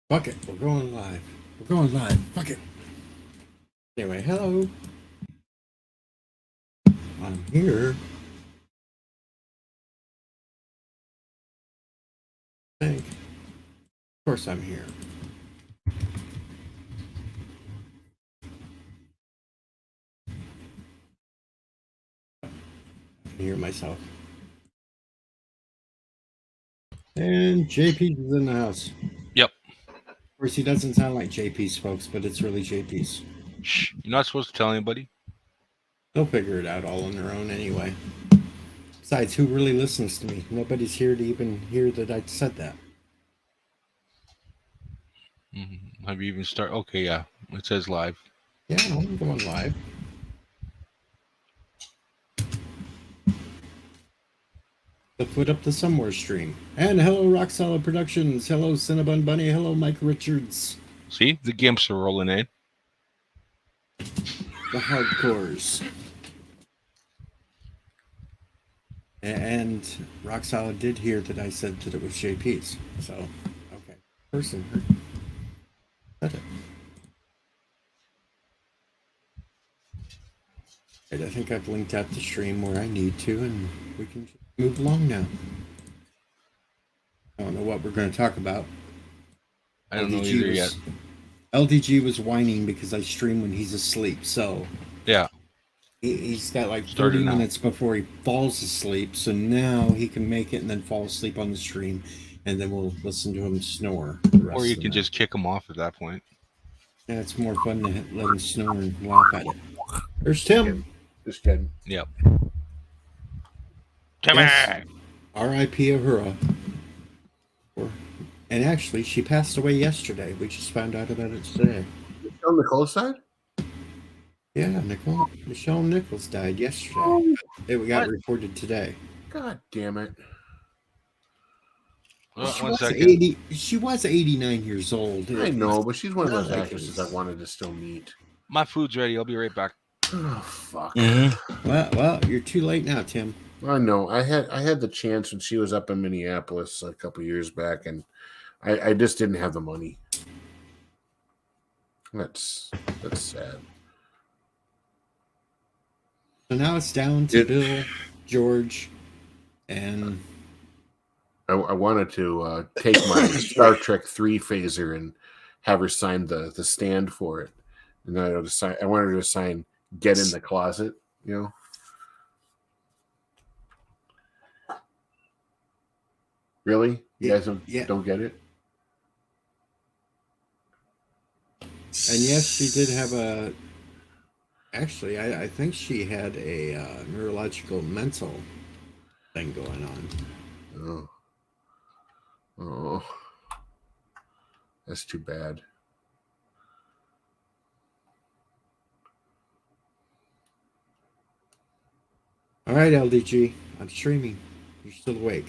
Fuck it. We're going live. We're going live. Fuck it. Anyway, hello. I'm here. I think. Of course I'm here. I can hear myself. And JP's in the house. Yep. Of course, he doesn't sound like JP's, folks, but it's really JP's. Shh. You're not supposed to tell anybody. They'll figure it out all on their own anyway. Besides, who really listens to me? Nobody's here to even hear that I said that. Have you even started? Okay, yeah. It says live. Yeah, I'm going live. The Foot Up the Somewhere stream. And hello, Rock Solid Productions. Hello, Cinnabon Bunny. Hello, Mike Richards. See? The gimps are rolling in. The hardcores. And Rock Solid did hear that I said that it was JP's. So, okay. Person heard. Said it. Right, I think I've linked out the stream where I need to, and we can move along now. I don't know what we're going to talk about. I don't know either yet. LDG was whining because I stream when he's asleep, so... Yeah. He's got like 30 minutes before he falls asleep, so now he can make it and then fall asleep on the stream, and then we'll listen to him snore. Or you can just kick him off at that point. Yeah, it's more fun to let him snore and laugh at it. There's Tim. Just kidding. Yep. Timmy! Yes. R.I.P. Ahura. And actually, she passed away yesterday. We just found out about it today. On Nicole's side? Yeah, Michelle Nichols died yesterday. It got reported today. God damn it. Well, she was 89 years old. I know, but she's one of those actresses I wanted to still meet. My food's ready. I'll be right back. Oh, fuck. Mm-hmm. Well, you're too late now, Tim. I know. I had the chance when she was up in Minneapolis a couple years back, and I just didn't have the money. That's sad. So now it's down to Bill, George, and... I wanted to take my Star Trek 3 phaser and have her sign the stand for it. And then I wanted her to sign "Get in the Closet," you know? Really? You guys don't get it? And yes, she did have a... Actually, I think she had a neurological mental thing going on. Oh. That's too bad. All right, LDG. I'm streaming. You're still awake.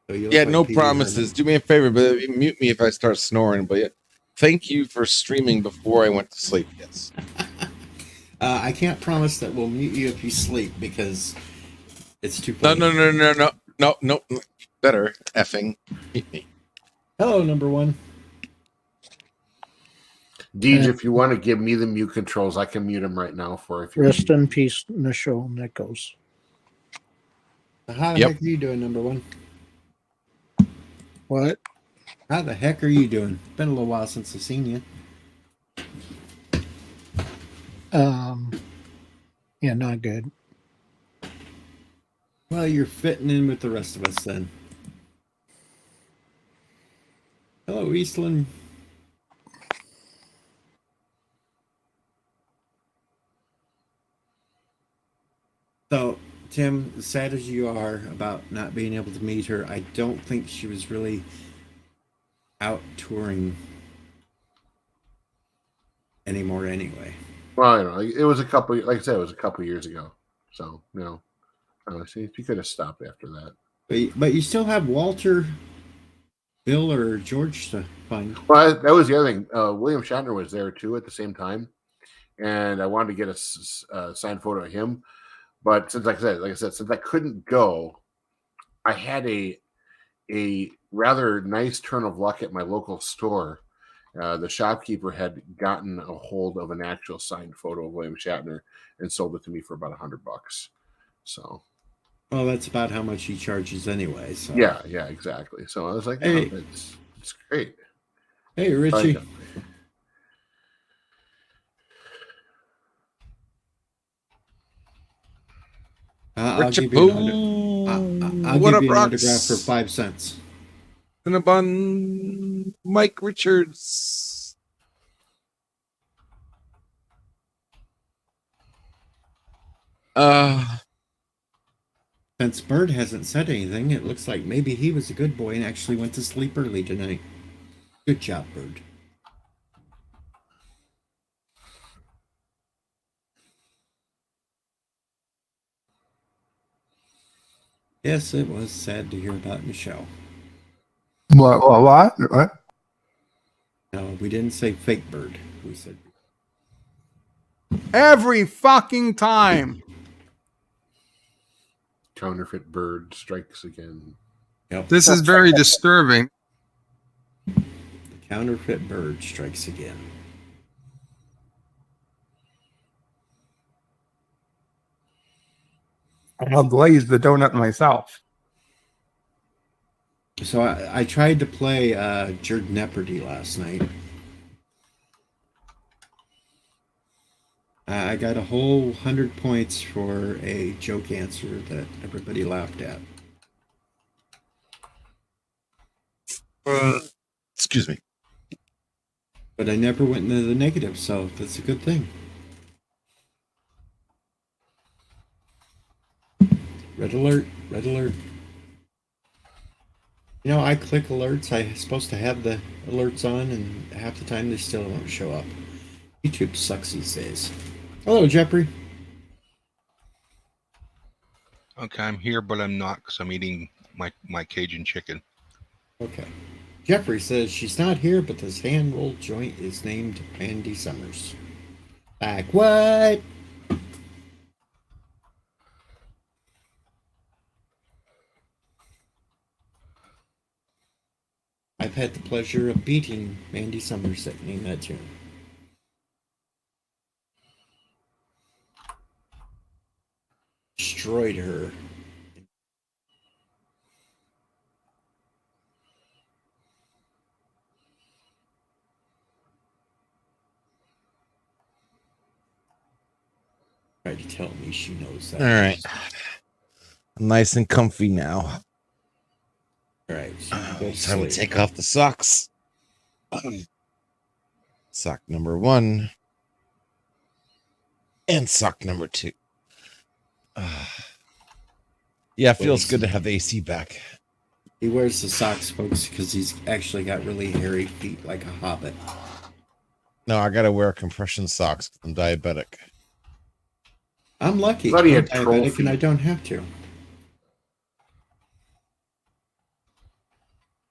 So yeah, no promises. Do me a favor, but mute me if I start snoring. But yeah, thank you for streaming before I went to sleep. Yes. I can't promise that we'll mute you if you sleep because it's too funny. No. Better effing mute me. Hello, number one. Deej, if you want to give me the mute controls, I can mute him right now for if you rest in peace, Michelle Nichols. How the heck are you doing, number one? What? How the heck are you doing? Been a little while since I've seen you. Yeah, not good. Well, you're fitting in with the rest of us then. Hello, Eastland. So, Tim, as sad as you are about not being able to meet her, I don't think she was really out touring anymore anyway. Well, I know. It was a couple, like I said, it was a couple years ago. So, honestly, you could have stopped after that. But you still have Walter, Bill, or George to find. Well, that was the other thing. William Shatner was there, too, at the same time. And I wanted to get a signed photo of him. But since, like I said, since I couldn't go, I had a a rather nice turn of luck at my local store. The shopkeeper had gotten a hold of an actual signed photo of William Shatner and sold it to me for about $100. So, Well, that's about how much he charges anyway. So yeah, exactly. So I was like, oh, Hey. it's great. Hey, Richie. I'll give you I'll What give up, you an Rocks? autograph for 5 cents. Cinnabon Mike Richards. Since Bird hasn't said anything, it looks like maybe he was a good boy and actually went to sleep early tonight. Good job, Bird. Yes, it was sad to hear about Michelle. What? No, we didn't say fake Bird. We said Every fucking time. Counterfeit bird strikes again. yep. This is very disturbing. The counterfeit Bird strikes again. I'll glaze the donut myself. So I tried to play Jared Jeopardy last night. I got a whole 100 points for a joke answer that everybody laughed at. Excuse me. But I never went into the negative, so that's a good thing. Red alert, red alert. You know, I click alerts. I'm supposed to have the alerts on, and half the time they still don't show up. YouTube sucks these days. Hello, Jeffrey. Okay, I'm here, but I'm not because I'm eating my Cajun chicken. Okay. Jeffrey says she's not here, but this hand rolled joint is named Andy Summers. Like what? I've had the pleasure of beating Mandy Summers at name that tune. Destroyed her. Tried to tell me she knows that. All right. I'm nice and comfy now. All right. So you go It's time to sleep. take off the socks. Sock number 1 and sock number 2. Yeah, it feels good to have the AC back. He wears the socks, folks, because he's actually got really hairy feet like a hobbit. No, I gotta wear compression socks. I'm diabetic. I'm lucky. Thought he I'm had troll diabetic and feet. I don't have to.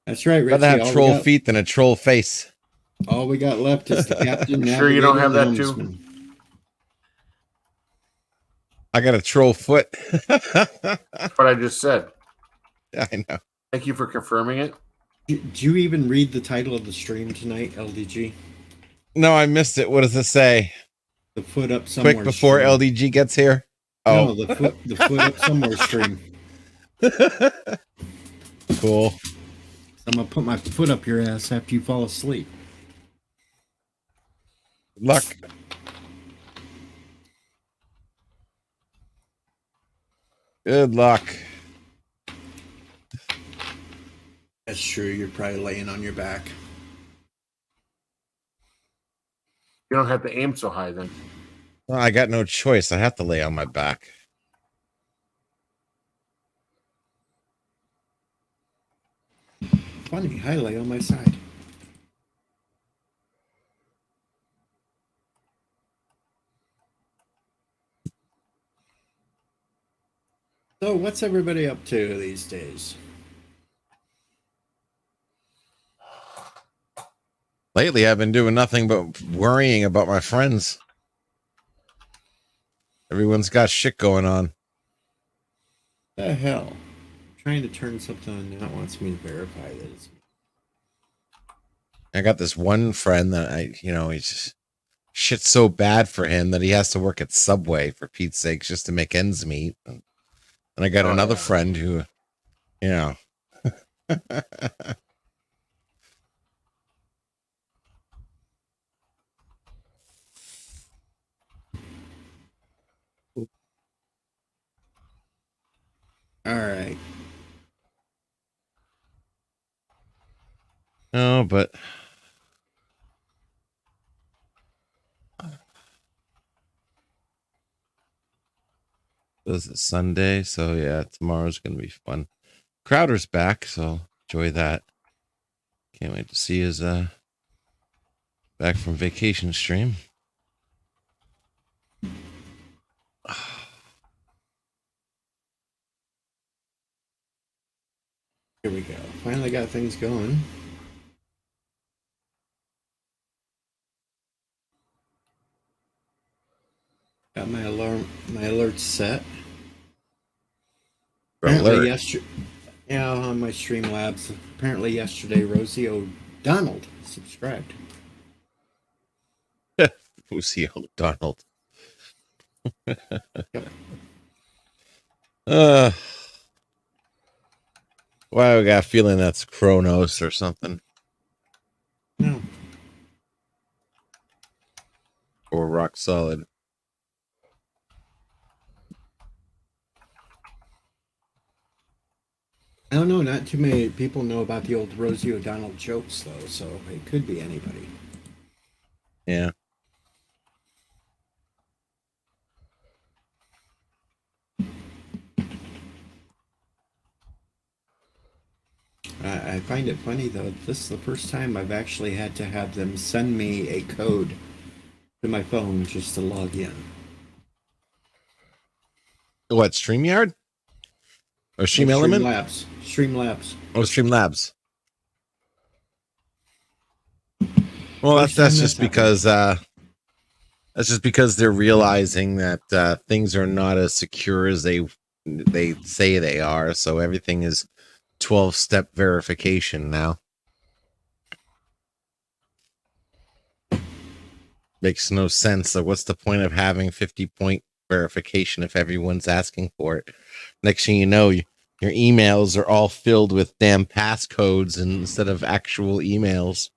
That's right, Richie. Rather have troll feet than a troll face. All we got left is the captain. Sure you don't navigator, have and that the too? helmsman. I got a troll foot. What I just said. I know. Thank you for confirming it. Did you even read the title of the stream tonight, LDG? No, I missed it. What does it say? The foot up somewhere. Quick before stream. LDG gets here. No, Oh, the foot up somewhere stream. cool. I'm gonna put my foot up your ass after you fall asleep. Good luck. Good luck. That's true. You're probably laying on your back. You don't have to aim so high then. Well, I got no choice. I have to lay on my back. Funny, I lay on my side. So, what's everybody up to these days? Lately, I've been doing nothing but worrying about my friends. Everyone's got shit going on. The hell? I'm trying to turn something on now. It wants me to verify that it's. I got this one friend that he's just shit's so bad for him that he has to work at Subway for Pete's sakes just to make ends meet. And I got another friend who, you know. All right. No, but this is Sunday, so yeah, tomorrow's gonna be fun. Crowder's back, so enjoy that. Can't wait to see his back from vacation stream. Here we go. Finally got things going. Got my alerts set. Apparently yesterday, on my Streamlabs. Apparently yesterday, Rosie O'Donnell subscribed. Rosie O'Donnell. Yep. Why I got a feeling that's Kronos or something. No. Or Rock Solid. I don't know. Not too many people know about the old Rosie O'Donnell jokes, though, so it could be anybody. Yeah. I find it funny, though. This is the first time I've actually had to have them send me a code to my phone just to log in. What, StreamYard? Or Stream Element? Streamlabs. Oh, Streamlabs. Well, that's just because they're realizing that things are not as secure as they say they are. So everything is 12-step verification now. Makes no sense. So what's the point of having 50-point verification if everyone's asking for it? Next thing you know, your emails are all filled with damn passcodes instead of actual emails.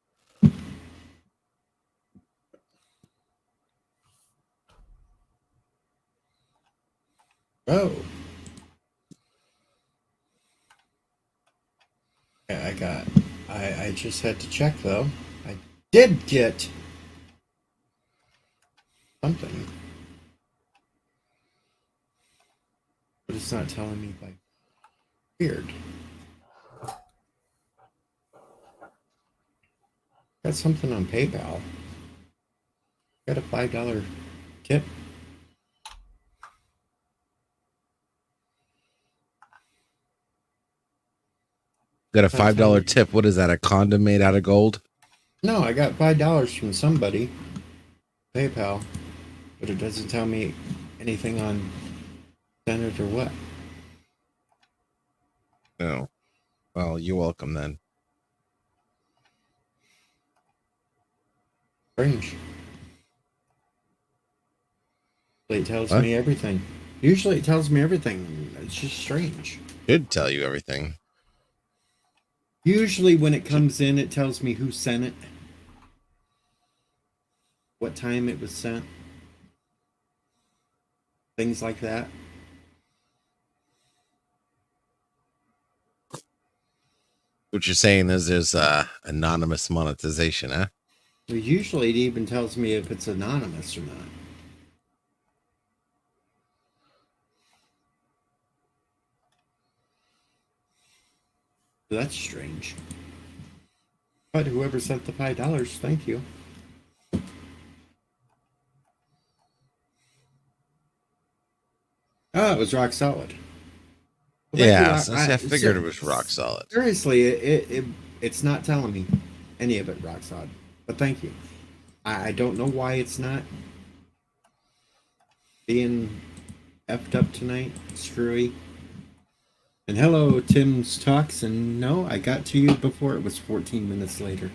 Oh. Yeah, I just had to check, though. I did get something. But it's not telling me by weird. Got something on PayPal. Got a $5 tip. Got a $5 tip. What is that? A condom made out of gold? No, I got $5 from somebody. PayPal. But it doesn't tell me anything on send it or what. No. Well, you're welcome then. Strange. It tells me everything. Usually it tells me everything. It's just strange. Should tell you everything. Usually when it comes in, it tells me who sent it. What time it was sent. Things like that. What you're saying is there's anonymous monetization, huh? Well, usually it even tells me if it's anonymous or not. That's strange. But whoever sent the $5, thank you. Oh, it was rock solid. Well, yeah, I figured it was rock solid. Seriously, it's not telling me any of it rock solid. But thank you. I don't know why it's not being effed up tonight. Screwy. And hello, Tim's Talks. And no, I got to you before it was 14 minutes later.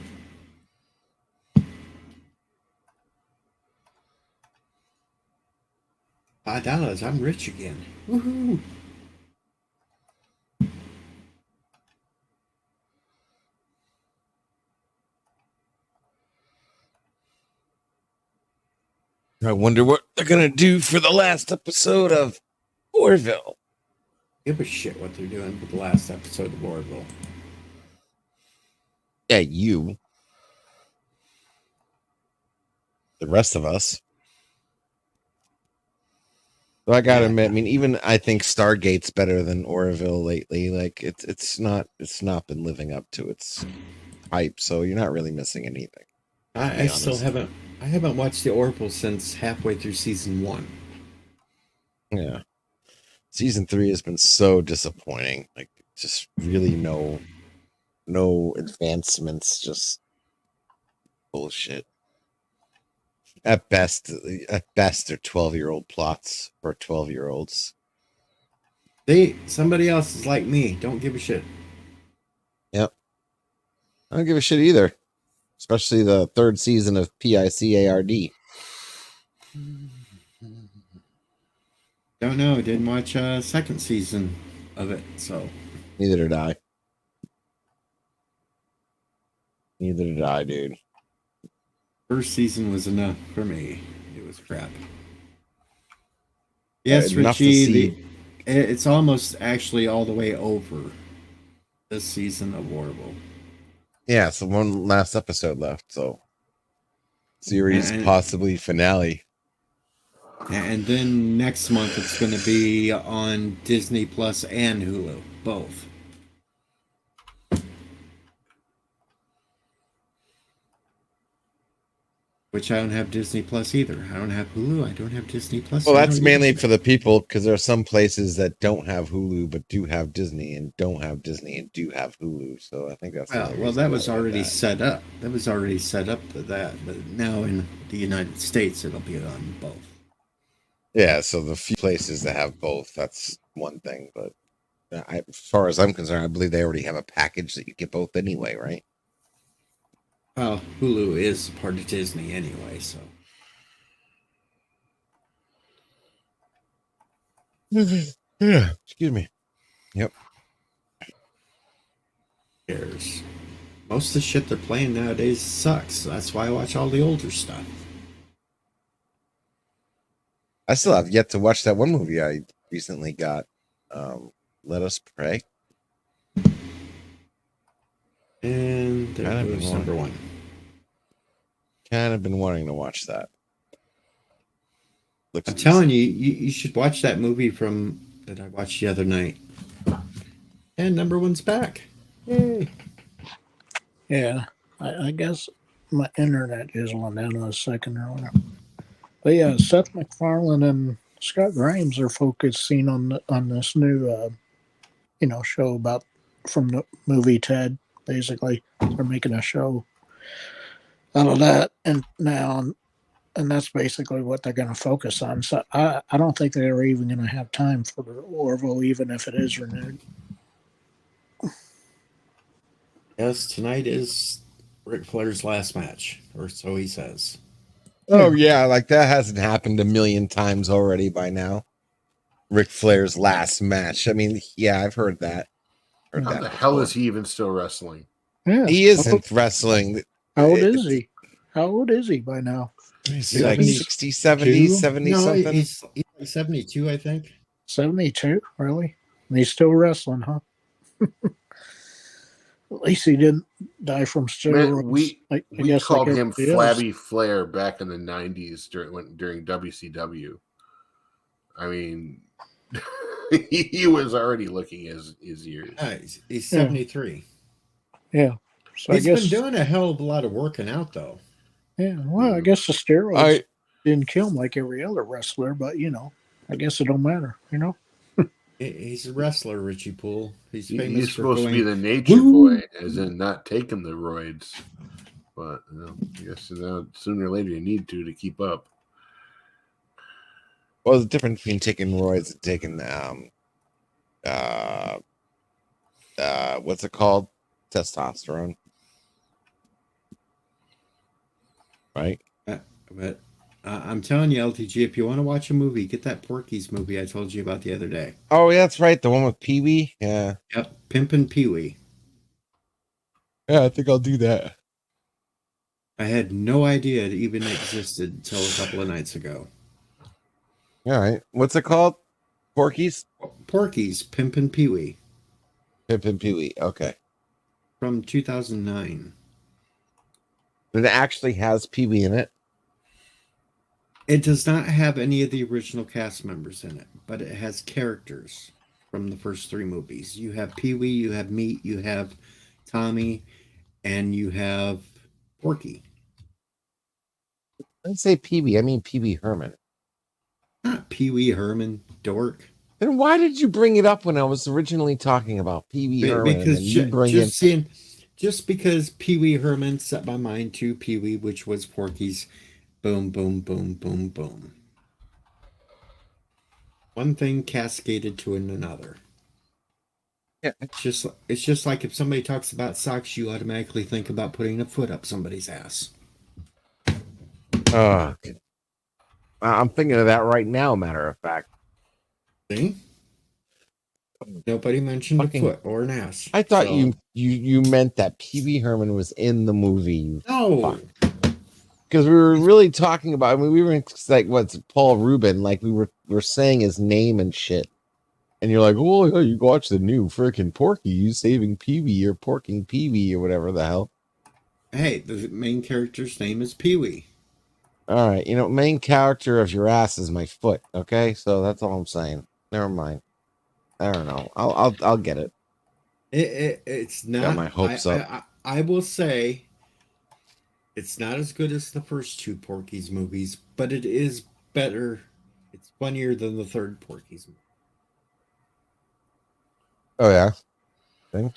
$5. I'm rich again. Woohoo! I wonder what they're gonna do for the last episode of Orville. Give a shit what they're doing with the last episode of Orville. Yeah, you. The rest of us. So I gotta admit, I mean, even I think Stargate's better than Orville lately. Like it's not been living up to its hype, so you're not really missing anything. I still haven't. I haven't watched the Orville since halfway through season 1. Yeah. Season 3 has been so disappointing. Like just really no advancements, just bullshit. At best they're 12-year-old plots for 12-year-olds. Somebody else is like me. Don't give a shit. Yep. I don't give a shit either. Especially the 3rd season of PICARD. Don't know. Didn't watch 2nd season of it, so. Neither did I. Neither did I, dude. 1st season was enough for me. It was crap. Yes, Enough to Richie. see. It's almost actually all the way over this season of Orville. Yeah, so one last episode left, so series And- possibly finale. And then next month it's going to be on Disney Plus and Hulu, both. Which I don't have Disney Plus either. I don't have Hulu. I don't have Disney Plus. Well, I that's don't mainly use it. for the people because there are some places that don't have Hulu but do have Disney, and don't have Disney and do have Hulu. So I think that's the only Well, reason that was why they have already that. set up. That was already set up for that. But now in the United States, it'll be on both. Yeah, so the few places that have both, that's one thing. But as far as I'm concerned, I believe they already have a package that you get both anyway, right? Well, Hulu is part of Disney anyway, so. Yeah, excuse me. Yep. Cares. Most of the shit they're playing nowadays sucks. So that's why I watch all the older stuff. I still have yet to watch that one movie I recently got. Let Us Pray. And there Kind of goes been number 1. Kind of been wanting to watch that. Looks I'm telling you, you should watch that movie that I watched the other night. And number 1's back. Yay. Yeah, I guess my internet is on down in a second or whatever. But yeah, Seth MacFarlane and Scott Grimes are focusing on this new, show about from the movie Ted. Basically, they're making a show out of that, and that's basically what they're going to focus on. So I don't think they're even going to have time for Orville, even if it is renewed. Yes, tonight is Ric Flair's last match, or so he says. Oh yeah, like that hasn't happened a million times already by now. Ric Flair's last match. I mean, yeah, I've heard that. How the hell is he even still wrestling? Yeah, He isn't wrestling. How old is he? How old is he by now? He's like 70, 60, 70, 70 No, something. he's like 72, I think. 72, really? And he's still wrestling, huh? At least he didn't die from steroids. Man, we I we guess called like him everybody else. Flabby Flair back in the 90s during WCW. I mean, he was already looking his years. He's 73. Yeah. So He's I guess, been doing a hell of a lot of working out, though. yeah. Well, I guess the steroids didn't kill him like every other wrestler, but I guess it don't matter. He's a wrestler, Richie Poole. He's famous He's for supposed to be going, the nature "Woo!" boy, as in not taking the roids. But I guess sooner or later you need to keep up. Well, the difference between taking roids and taking what's it called? Testosterone. Right? But I'm telling you, LTG, if you want to watch a movie, get that Porky's movie I told you about the other day. Oh, yeah, that's right. The one with Pee Wee. Yeah. Yep, Pimpin' Pee Wee. Yeah, I think I'll do that. I had no idea it even existed until a couple of nights ago. All right. What's it called? Porky's? Porky's Pimpin' Pee Wee Pip and Pee Wee. Okay. from 2009. It actually has Pee Wee in it. It does not have any of the original cast members in it, but it has characters from the first three movies. You have Pee Wee, you have Meat, you have Tommy, and you have Porky. I didn't say Pee Wee. I mean Pee Wee Herman. Not Pee Wee Herman, dork. Then why did you bring it up when I was originally talking about Pee Wee Herman? Because and you bring in... just because Pee Wee Herman set my mind to Pee Wee, which was Porky's. Boom, boom, boom, boom, boom. One thing cascaded to another. Yeah. It's just like if somebody talks about socks, you automatically think about putting a foot up somebody's ass. I'm thinking of that right now, matter of fact. See? Nobody mentioned Fucking- a foot or an ass. I thought So- you meant that Pee Wee Herman was in the movie. No. Because we were really talking about, I mean, we were like, what's Paul Rubin? Like, we were saying his name and shit. And you're like, oh, yeah, you watch the new freaking Porky, you saving Pee Wee or porking Pee Wee or whatever the hell. Hey, the main character's name is Pee Wee. All right, main character of your ass is my foot. Okay, so that's all I'm saying. Never mind. I don't know. I'll get it. It's not. Got my hopes up. I will say, it's not as good as the first two Porky's movies, but it is better. It's funnier than the third Porky's movie. Oh yeah. Thing.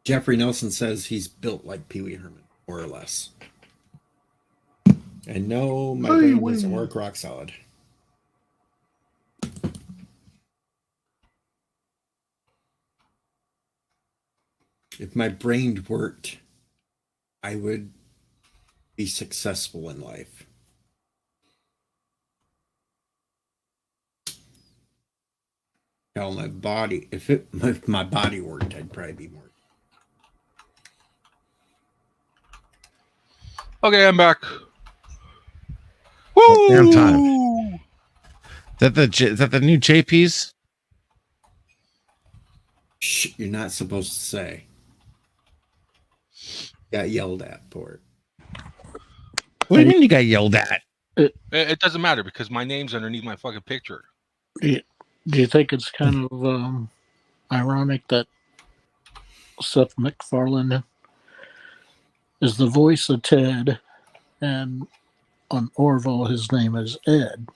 Jeffrey Nelson says he's built like Pee Wee Herman, more or less. And no, my brain doesn't work rock solid. If my brain worked, I would be successful in life. Tell my body, if my body worked, I'd probably be more. Okay, I'm back. What damn time? Is that the new JPs? Shh, you're not supposed to say. Got yelled at for it. What do you mean you got yelled at? It doesn't matter because my name's underneath my fucking picture. Do you think it's kind of ironic that Seth MacFarlane is the voice of Ted, and on Orville his name is Ed?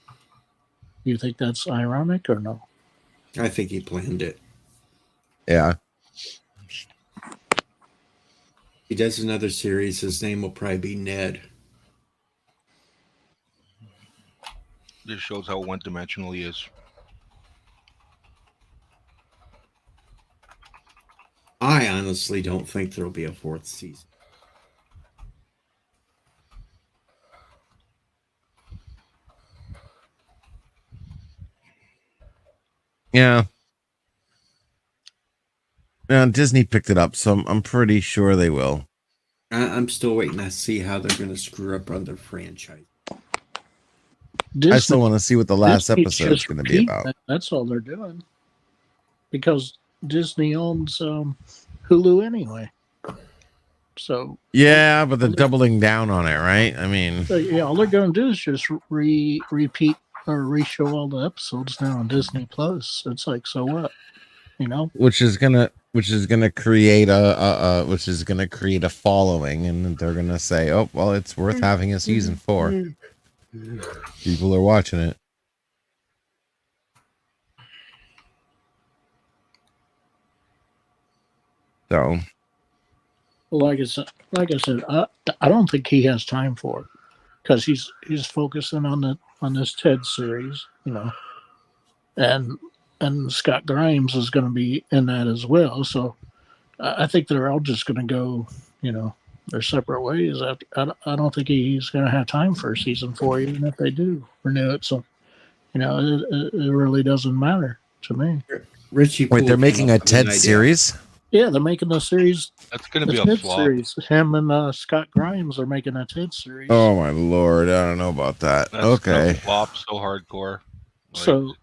Do you think that's ironic or no? I think he planned it. Yeah. He does another series, his name will probably be Ned. This shows how one-dimensional he is. I honestly don't think there'll be a fourth season. Yeah. Disney picked it up, so I'm pretty sure they will. I'm still waiting to see how they're going to screw up on their franchise. I still want to see what the last Disney episode is just going to be repeat about. that. That's all they're doing. Because Disney owns Hulu anyway. So Yeah, but they're doubling down on it, right? I mean, yeah, all they're going to do is just repeat or reshow all the episodes now on Disney Plus. It's like, so what? which is gonna create a following, and they're gonna say, oh well, it's worth having a season 4. People are watching it. So Like I said, I don't think he has time for it because he's focusing on this TED series. and Scott Grimes is going to be in that as well. So I think they're all just going to go, their separate ways. I don't think he's going to have time for season 4, even if they do renew it. So, it really doesn't matter to me. Richie. Wait, Poole they're came making up a with an TED idea. series? Yeah, they're making a series. That's going A to be a TED flop. series. Him and Scott Grimes are making a TED series. Oh my lord, I don't know about that. That's going Okay. to flop so hardcore. Like, So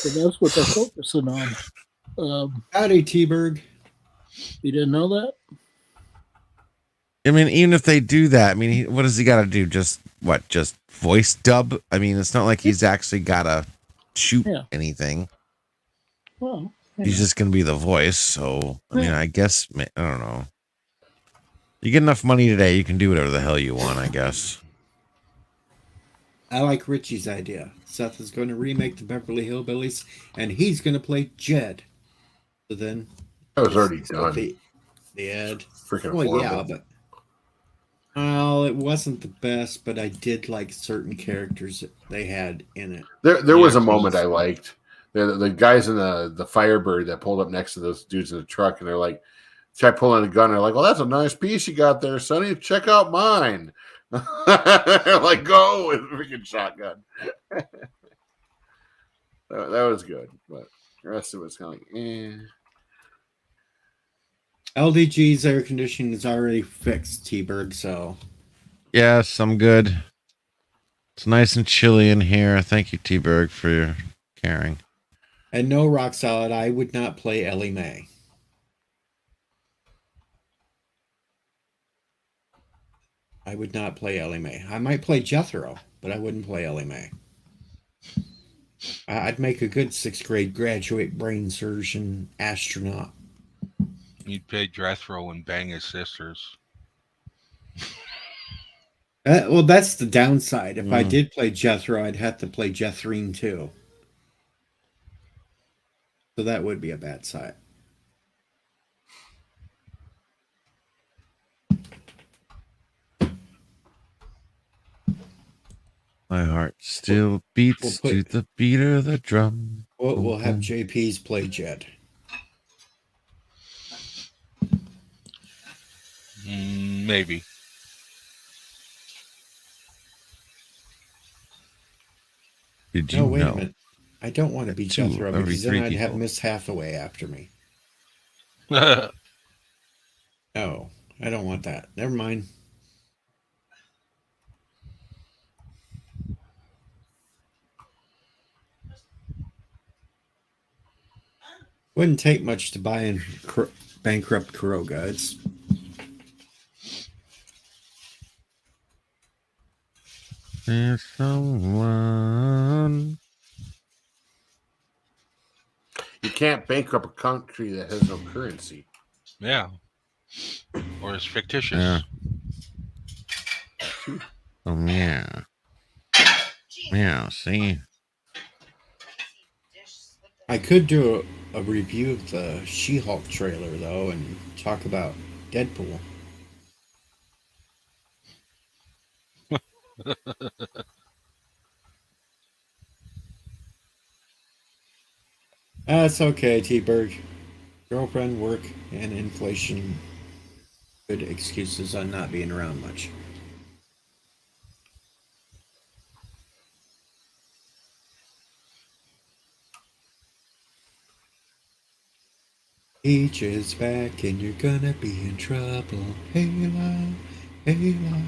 that's what they're focusing on. Howdy, T-Berg. You didn't know that? I mean, even if they do that, I mean, what does he got to do? Just voice dub? I mean, it's not like he's actually got to shoot anything. Well, He's just going to be the voice. So, I mean, I guess, I don't know. You get enough money today, you can do whatever the hell you want, I guess. I like Richie's idea. Seth is going to remake the Beverly Hillbillies, and he's going to play Jed. So then, That was already done. The ad. Freaking Well, horrible. yeah, but well, it wasn't the best, but I did like certain characters that they had in it. There was a Yeah, moment I liked. The guys in the Firebird that pulled up next to those dudes in the truck, and they're like, try pulling a gun. They're like, "Well, that's a nice piece you got there, Sonny. Check out mine." They're like, "Go with a freaking shotgun." that was good, but the rest of it's kind of like, eh. LDG's air conditioning is already fixed, T-Bird, so Yes, I'm good. It's nice and chilly in here. Thank you, T-Berg, for your caring. and no Rock Solid, I would not play Ellie Mae. I would not play Ellie Mae. I might play Jethro, but I wouldn't play Ellie Mae. I'd make a good 6th grade graduate brain surgeon astronaut. you'd play Jethro and bang his sisters. Well, that's the downside. If I did play Jethro, I'd have to play Jethrine too. So that would be a bad side. My heart still beats We'll to the beat of the drum. We'll have JP's play Jed. Maybe. Did you No, wait know? a minute. I don't want to be Two Jethro of every because then 3 I'd have people. Miss Hathaway after me. Well, No, I don't want that. Never mind. Wouldn't take much to buy and bankrupt Kuroga. It's There's someone. You can't bankrupt a country that has no currency. yeah. Or it's fictitious. Yeah. Oh, yeah. Yeah, see? I could do a review of the She-Hulk trailer though, and talk about Deadpool. That's okay, T-Berg. Girlfriend, work, and inflation. Good excuses on not being around much. Each is back and you're gonna be in trouble. Hey, la, hey, la.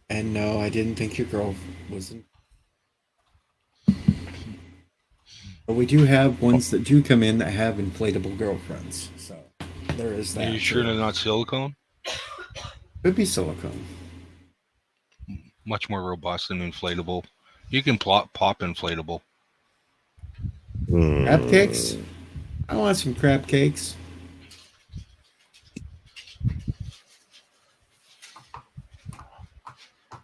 And no, I didn't think your girl wasn't. But we do have ones that do come in that have inflatable girlfriends. So there is Are that. you sure too. they're not silicone? Could be silicone. Much more robust than inflatable. You can pop inflatable. Crab cakes? I want some crab cakes.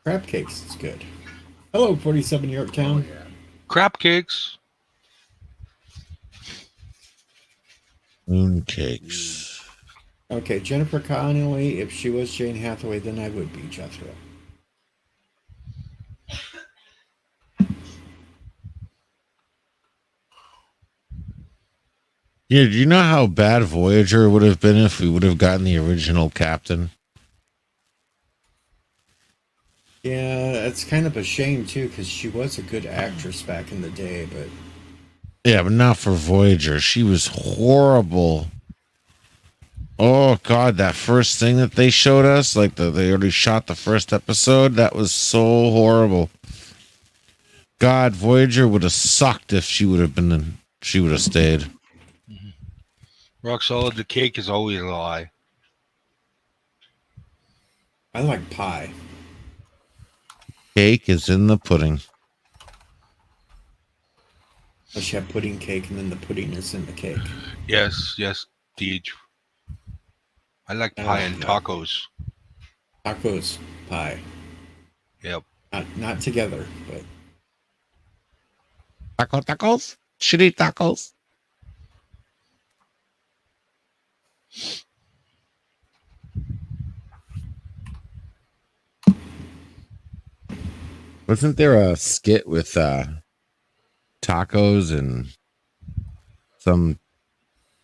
Crab cakes is good. Hello, 47 Yorktown. Crap cakes. Mooncakes. Okay, Jennifer Connelly. If she was Jane Hathaway, then I would be Jethro. Yeah, do you know how bad Voyager would have been if we would have gotten the original captain? Yeah, it's kind of a shame too, because she was a good actress back in the day, but Yeah, but not for Voyager. She was horrible. Oh God, that first thing that they showed us, like they already shot the first episode, that was so horrible. God, Voyager would have sucked if she would have been. She would have stayed. Rock solid. The cake is always a lie. I like pie. Cake is in the pudding. Unless you have pudding cake, and then the pudding is in the cake. Yes, Deej. I like pie and yeah. tacos. Tacos, pie. Yep. Not together, but Tacos? Shitty tacos? Wasn't there a skit with tacos and some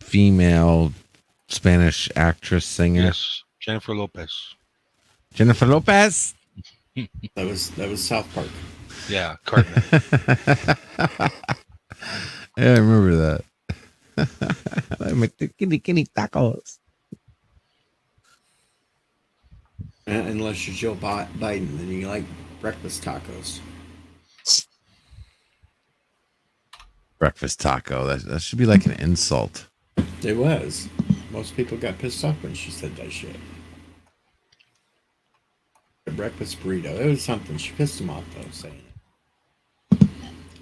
female Spanish actress singer? Yes. Jennifer Lopez. Jennifer Lopez? that was South Park. Yeah, Cartman. Yeah, I remember that. I make the kitty tacos. Unless you're Joe Biden, then you like breakfast tacos. Breakfast taco. That should be like an insult. It was. Most people got pissed off when she said that shit. A breakfast burrito. It was something. She pissed them off, though, saying it.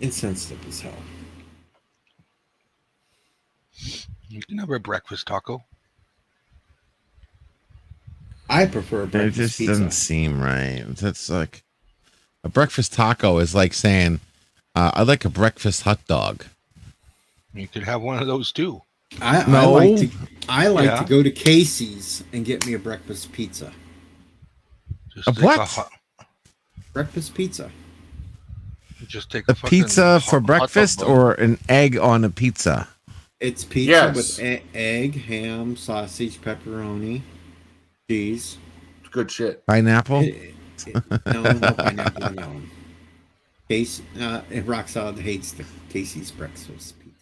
Insensitive as hell. You can have a breakfast taco. I prefer a It breakfast just pizza. doesn't seem right. That's like a breakfast taco is like saying, "I like a breakfast hot dog." You could have one of those too. I No. like Yeah. to go to Casey's and get me a breakfast pizza. Just A take what? Breakfast pizza. Just take A fucking pizza for hot breakfast dog. or an egg on a pizza? It's pizza Yes. with egg, ham, sausage, pepperoni, cheese. It's good shit. Pineapple? No pineapple on that one. Case, Rock Solid hates the Casey's breakfast pizza.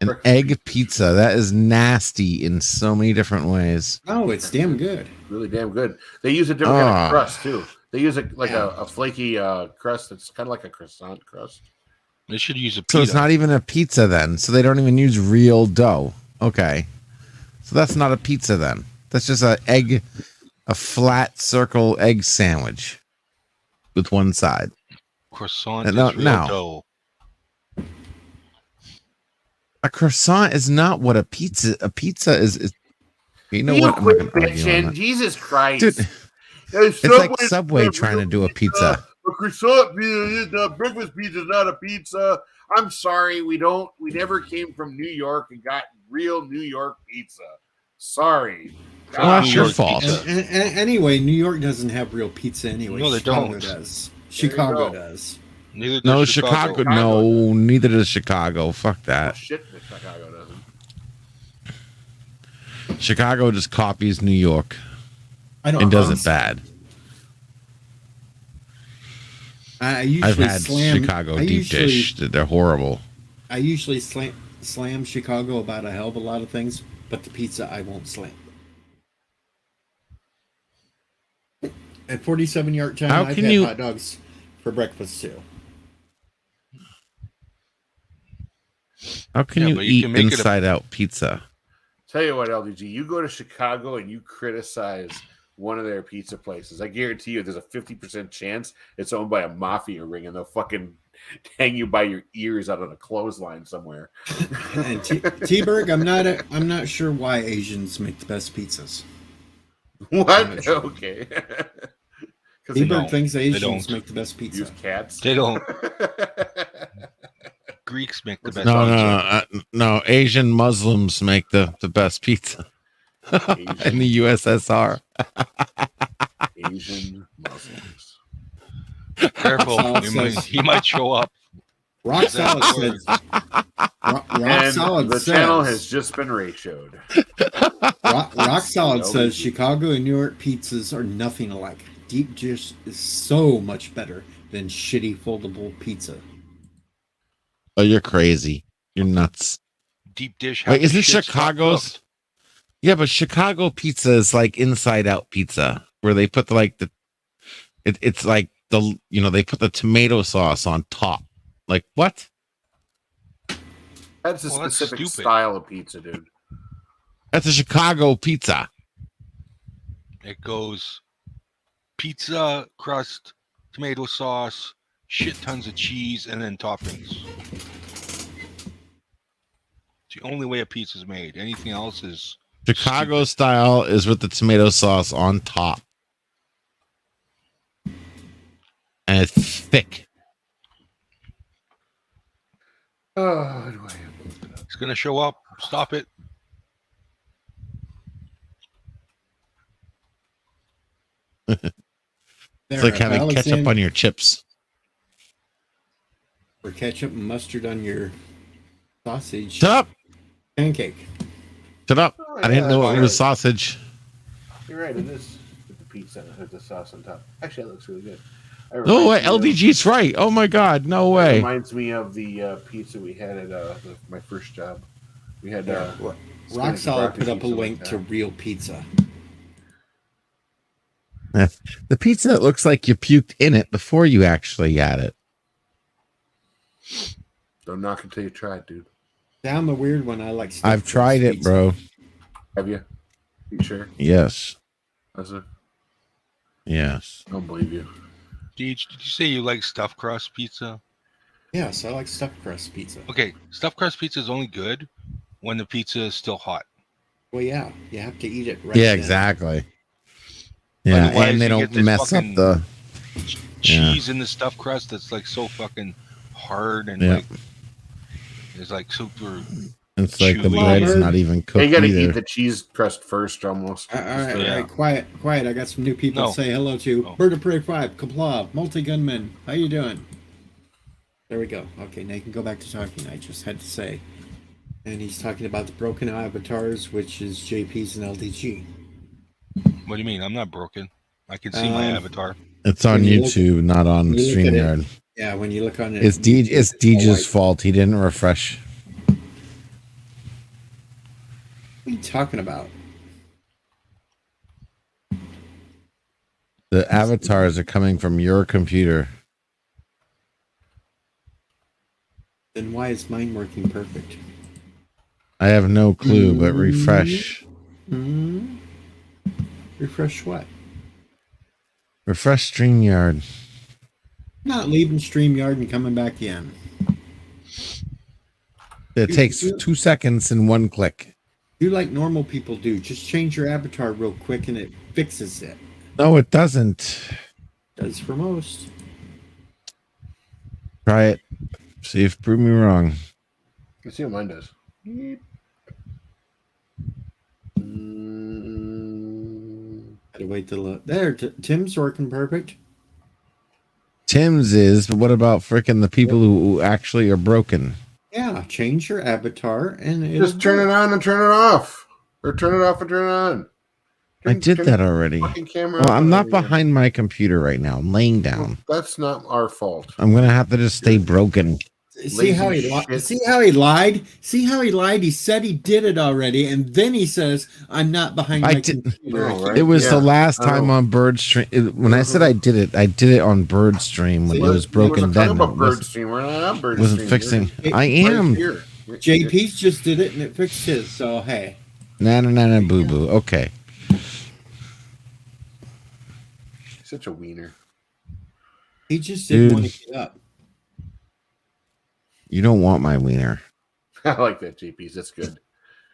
An egg pizza. That is nasty in so many different ways. Oh, it's damn good. Really damn good. They use a different kind Ah. of crust too. They use it like Yeah. a flaky crust that's kind of like a croissant crust. They should use a pita. So it's not even a pizza then. So they don't even use real dough. Okay. So that's not a pizza then. That's just a flat circle egg sandwich with one side. croissant No, is real no. dough. A croissant is not what a pizza is you know You what? I'm not quit gonna argue on bitching. that. Jesus Christ. Dude, Hey, it's like Subway trying to do a pizza. A croissant pizza, breakfast pizza is not a pizza. I'm sorry, we never came from New York and got real New York pizza. Sorry. Well, that's New your York fault. pizza. And anyway, New York doesn't have real pizza anyway. No, they Chicago don't. does. There you Chicago go. does. Neither does No, Chicago. No, neither does Chicago. Fuck Oh, that. shit, Chicago doesn't. Chicago just copies New York I don't and does know. it bad. I usually I've had slam Chicago I deep usually, dish. They're horrible. I usually slam Chicago about a hell of a lot of things, but the pizza I won't slam. At 47-yard time, How I've can had you- hot dogs for breakfast too. How can Yeah, you but you eat can make it a- inside out pizza? Tell you what, LDG, you go to Chicago and you criticize one of their pizza places. I guarantee you there's a 50% chance it's owned by a mafia ring and they'll fucking hang you by your ears out on a clothesline somewhere. And T-Berg, I'm not sure why Asians make the best pizzas. What? Okay. Because T-Berg don't. thinks Asians don't. make the best pizza. use cats. They don't. Greeks make the best No, pizza. no. Asian Muslims make the best pizza in the USSR. Asian Muslims. Careful, Solid he might, says- he might show up. Rock Is that Solid word? says. Rock And Solid the says. channel has just been ratioed. Rock Solid says LDG. Chicago and New York pizzas are nothing alike. Deep dish is so much better than shitty foldable pizza. Oh, you're crazy. You're nuts. Deep dish. Wait, half isn't the shit's not Chicago's? cooked. Yeah, but Chicago pizza is like inside out pizza, where they put it's like they put the tomato sauce on top. Like what? That's a Well, that's specific stupid. style of pizza, dude. That's a Chicago pizza. It goes pizza crust, tomato sauce, shit tons of cheese, and then toppings. It's the only way a pizza's made. Anything else is Chicago style is with the tomato sauce on top. And it's thick. Oh, how do I have It's gonna show up. Stop it. It's like having ketchup on your chips. Or ketchup and mustard on your sausage Shut up. pancake. Shut up. Oh, I didn't yeah, know it that's was right. sausage. You're right, it is with the pizza with the sauce on top. Actually, that looks really good. No way. LDG's right. Oh my God. No It way. reminds me of the pizza we had at my first job. We had Rock spinach Solid and put up a broccoli link pizza to like real pizza. The pizza that looks like you puked in it before you actually had it. that. Don't knock until you try it, dude. Yeah, I'm a weird one. I like stuffed I've tried crust it, pizza. bro. Have you? You sure? Yes. That's it. Yes. I don't believe you. Did you say you like stuffed crust pizza? Yes, I like stuffed crust pizza. Okay, stuffed crust pizza is only good when the pizza is still hot. Well, yeah, you have to eat it right Yeah, then. exactly. Yeah, Otherwise, and they you don't get this mess up fucking the. cheese in the stuffed crust that's like so fucking hard and Yeah. like it's like super. It's like the chewy. bread's Bird. not even cooked You gotta eat either. the cheese crust first, almost. All right, Yeah. all right, quiet. I got some new people No. to say hello to. Oh. Bird of Prey 5, Kaplav, Multi-Gunman. How you doing? There we go. Okay, now you can go back to talking. I just had to say. And he's talking about the broken avatars, which is JP's and LDG. What do you mean? I'm not broken. I can see my avatar. It's on When you look- YouTube, not on when you look at it, StreamYard. Yeah, when you look on it. It's all DJ's white. fault. He didn't refresh. What are you talking about? The avatars are coming from your computer. Then why is mine working perfect? I have no clue, but refresh. Hmm. Refresh what? Refresh StreamYard. Not leaving StreamYard and coming back in. It takes 2 seconds and 1 click. Do like normal people do. Just change your avatar real quick and it fixes it. No, it doesn't. Does for most. Try it. See if prove me wrong. Let's see what mine does. Gotta wait till there. Tim's working perfect. Tim's is, but what about frickin' the people who actually are broken? Yeah, change your avatar and it'll Just turn it on and turn it off, or turn it off and turn it on. I did Turn that the already. fucking camera Well, on I'm not over here. behind my computer right now. I'm laying down. That's not our fault. I'm gonna have to just stay broken. See how he Lazy shit. See how he lied? See how he lied? He said he did it already, and then he says, "I'm not behind I my did- computer." Oh, right. It was Yeah, the last I time know. on Birdstream. When I said I did it on Birdstream when See, it was broken. We're Then talking about it wasn't, Birdstream. We're not on Birdstream. wasn't fixing. We're- I am. JP's just did it and it fixed his. So hey, Na boo boo. Okay. Such a wiener. he just didn't Dude. want to get up. You don't want my wiener. I like that, JP's. That's good.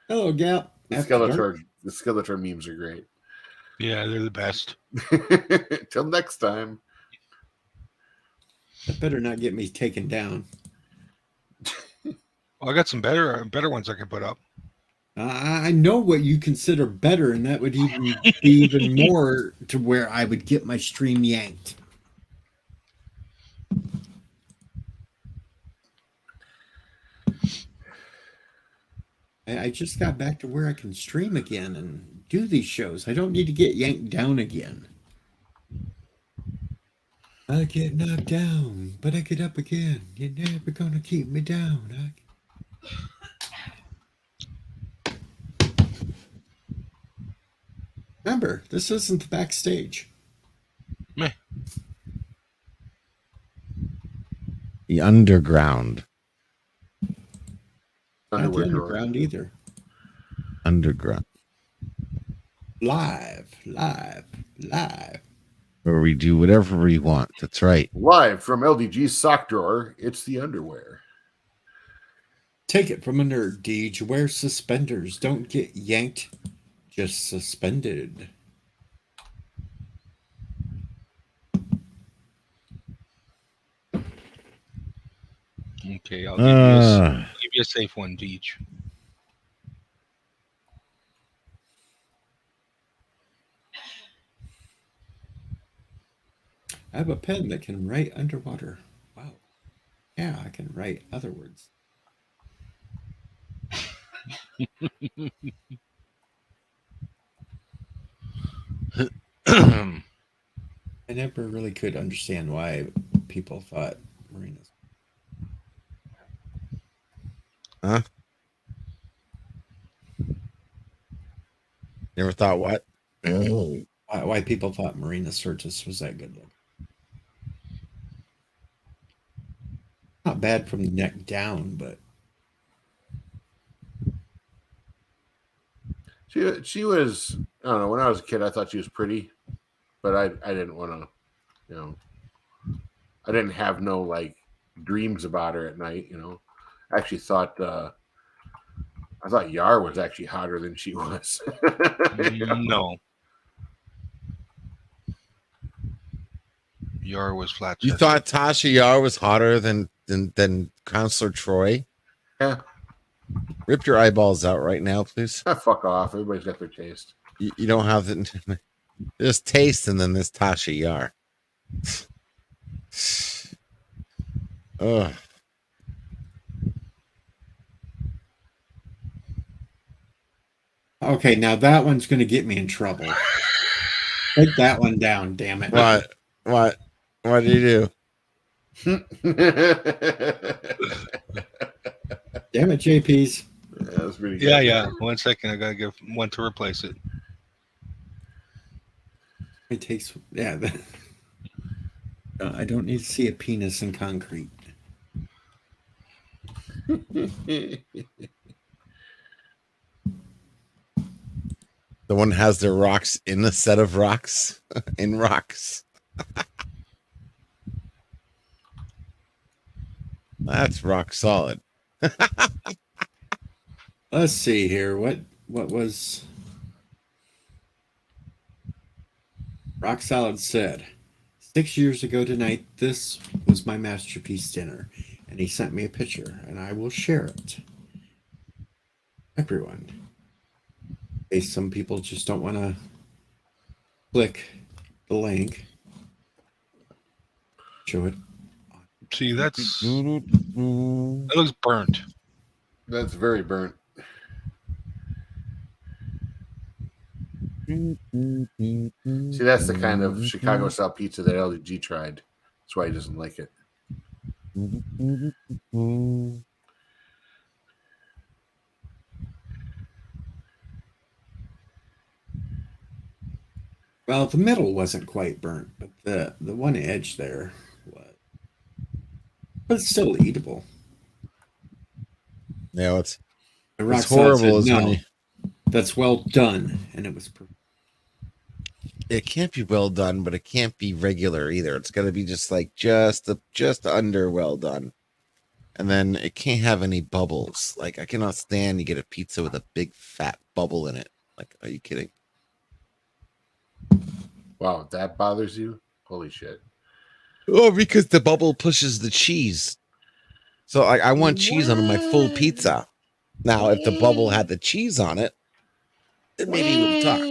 Hello, Gap. The After dark. Skeletor memes are great. Yeah, they're the best. Till next time. That better not get me taken down. Well, I got some better ones I can put up. I know what you consider better, and that would even be even more to where I would get my stream yanked. I just got back to where I can stream again and do these shows. I don't need to get yanked down again. I get knocked down, but I get up again. You're never gonna keep me down. Remember, this isn't the backstage. Meh. The underground. Not the Underwear drawer. underground either. Underground. Live. Where we do whatever we want. That's right. Live from LDG's sock drawer, it's the underwear. Take it from a nerd, Deej. Wear suspenders. Don't get yanked, just suspended. Okay, I'll give you a safe one, Deej. I have a pen that can write underwater. Wow. Yeah, I can write other words. I never really could understand why people thought marinas. Huh? Never thought what? Why people thought Marina Sirtis was that good looking. Not bad from the neck down, but She was, I don't know, when I was a kid I thought she was pretty, but I didn't want to, you know, I didn't have no like dreams about her at night, you know. I actually thought I thought Yar was actually hotter than she was. No. Yar was flat. You thought Tasha Yar was hotter than Counselor Troy? Yeah. Rip your eyeballs out right now, please. Fuck off. Everybody's got their taste. You don't have the there's taste, and then there's Tasha Yar. Ugh. okay, now that one's going to get me in trouble. Take that one down, damn it. What did you do? Damn it, JP's. Yeah, that's pretty good. Yeah. 1 second. I gotta give one to replace it. It takes, yeah. I don't need to see a penis in concrete. The one has their rocks in a set of rocks. In rocks. That's rock solid. Let's see here. What was Rock Solid said? 6 years ago tonight, this was my masterpiece dinner. And he sent me a picture, and I will share it. Everyone. Okay, some people just don't want to click the link. Show it. See, that looks burnt. That's very burnt. See, that's the kind of Chicago style pizza that LG tried. That's why he doesn't like it. Well, the middle wasn't quite burnt, but the one edge there was. But it's still eatable. Yeah, what's The Rock horrible Solid is said, when no, you. that's well done, and it was perfect. It can't be well done, but it can't be regular either. It's got to be just like just under well done, and then it can't have any bubbles. Like I cannot stand you get a pizza with a big fat bubble in it. Like, are you kidding? Wow, that bothers you? Holy shit. Oh, because the bubble pushes the cheese. So I want cheese on my full pizza. Now, if the bubble had the cheese on it, then maybe we'll talk.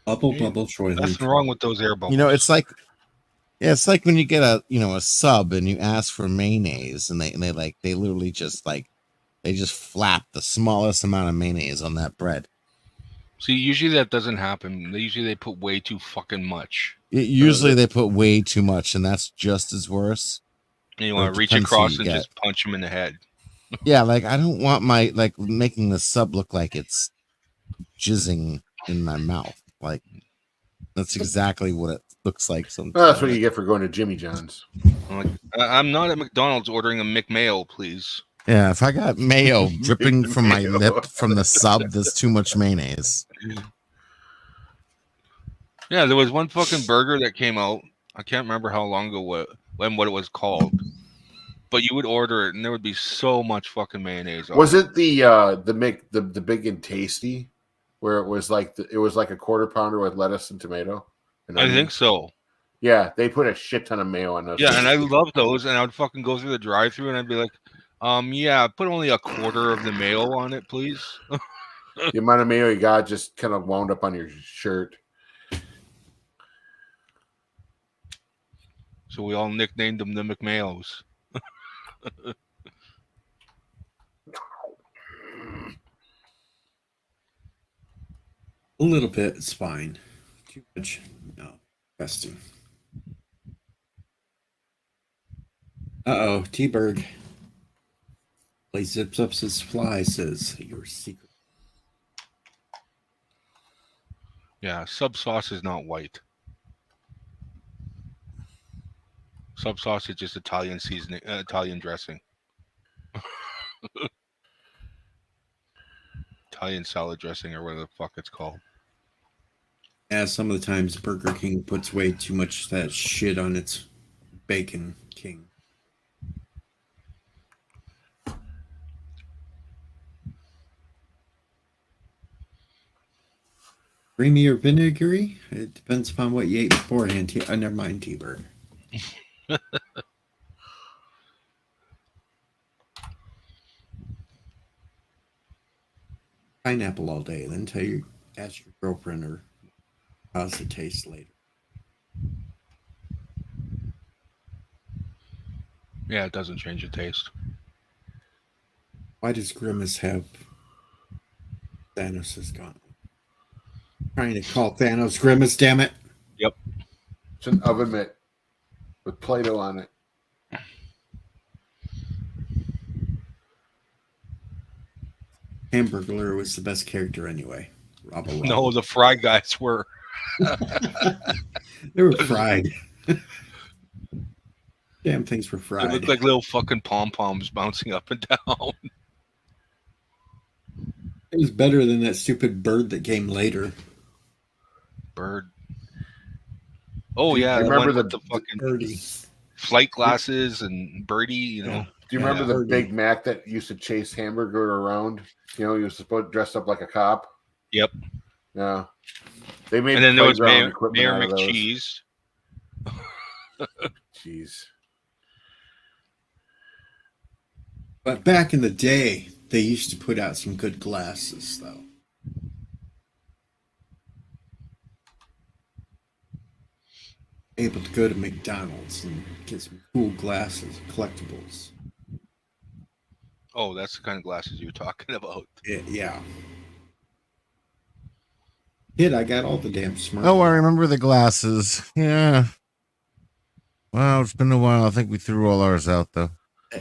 Bubble, Troy. Nothing wrong with those air bubbles. You know, it's like when you get a sub and you ask for mayonnaise, and they literally just flap the smallest amount of mayonnaise on that bread. See, usually that doesn't happen. They put way too fucking much. Usually they put way too much, and that's just as worse. And you want to reach depends who across you and get. just punch him in the head. Yeah, like I don't want my making the sub look like it's jizzing in my mouth. Like that's exactly what it looks like sometimes. Well, that's what you get for going to Jimmy John's. I'm like, I'm not at McDonald's ordering a McMayo, please. Yeah, if I got mayo dripping from my lip from the sub, that's too much mayonnaise. Yeah, there was one fucking burger that came out. I can't remember how long ago what it was called. But you would order it and there would be so much fucking mayonnaise on Was it. it the big and tasty, where it was like a quarter pounder with lettuce and tomato? And I onion? think so. Yeah, they put a shit ton of mayo on those. Yeah, and I love those, and I would fucking go through the drive-thru and I'd be like, yeah, put only a quarter of the mayo on it, please. The amount of mayo you got just kind of wound up on your shirt. So we all nicknamed them the McMayos. A little bit, it's fine. Too much, no. Resting. T-Bird. Play zips up his fly, says your secret. Yeah, sub sauce is not white. Sub sauce is just Italian seasoning, Italian dressing. Italian salad dressing or whatever the fuck it's called. Yeah, some of the times Burger King puts way too much of that shit on its Bacon King. Creamy or vinegary? It depends upon what you ate beforehand. Never mind, T-Bird. Pineapple all day, then ask your girlfriend or how's it taste later. Yeah, it doesn't change the taste. Why does Grimace have Thanos' gauntlet? Trying to call Thanos Grimace, damn it. Yep. It's an oven mitt with Play-Doh on it. Hamburglar was the best character anyway. Robbo. No, the Fry Guys were. They were fried. Damn things were They fried. looked like little fucking pom-poms bouncing up and down. It was better than that stupid bird that came later. Bird. Oh, Do you yeah. remember With the fucking Birdie. flight glasses and Birdie, you know. Yeah. Do you remember the Birdie. Big Mac that used to chase Hamburger around? You know, he was supposed to dress up like a cop. Yep. Yeah. They made And then there was playground Mayor equipment out of those. McCheese. Jeez. But back in the day, they used to put out some good glasses, though. Able to go to McDonald's and get some cool glasses, collectibles. Oh, that's the kind of glasses you're talking about. Yeah. Kid, I got all the damn smart. Oh, I remember the glasses. Yeah. Well, it's been a while. I think we threw all ours out though.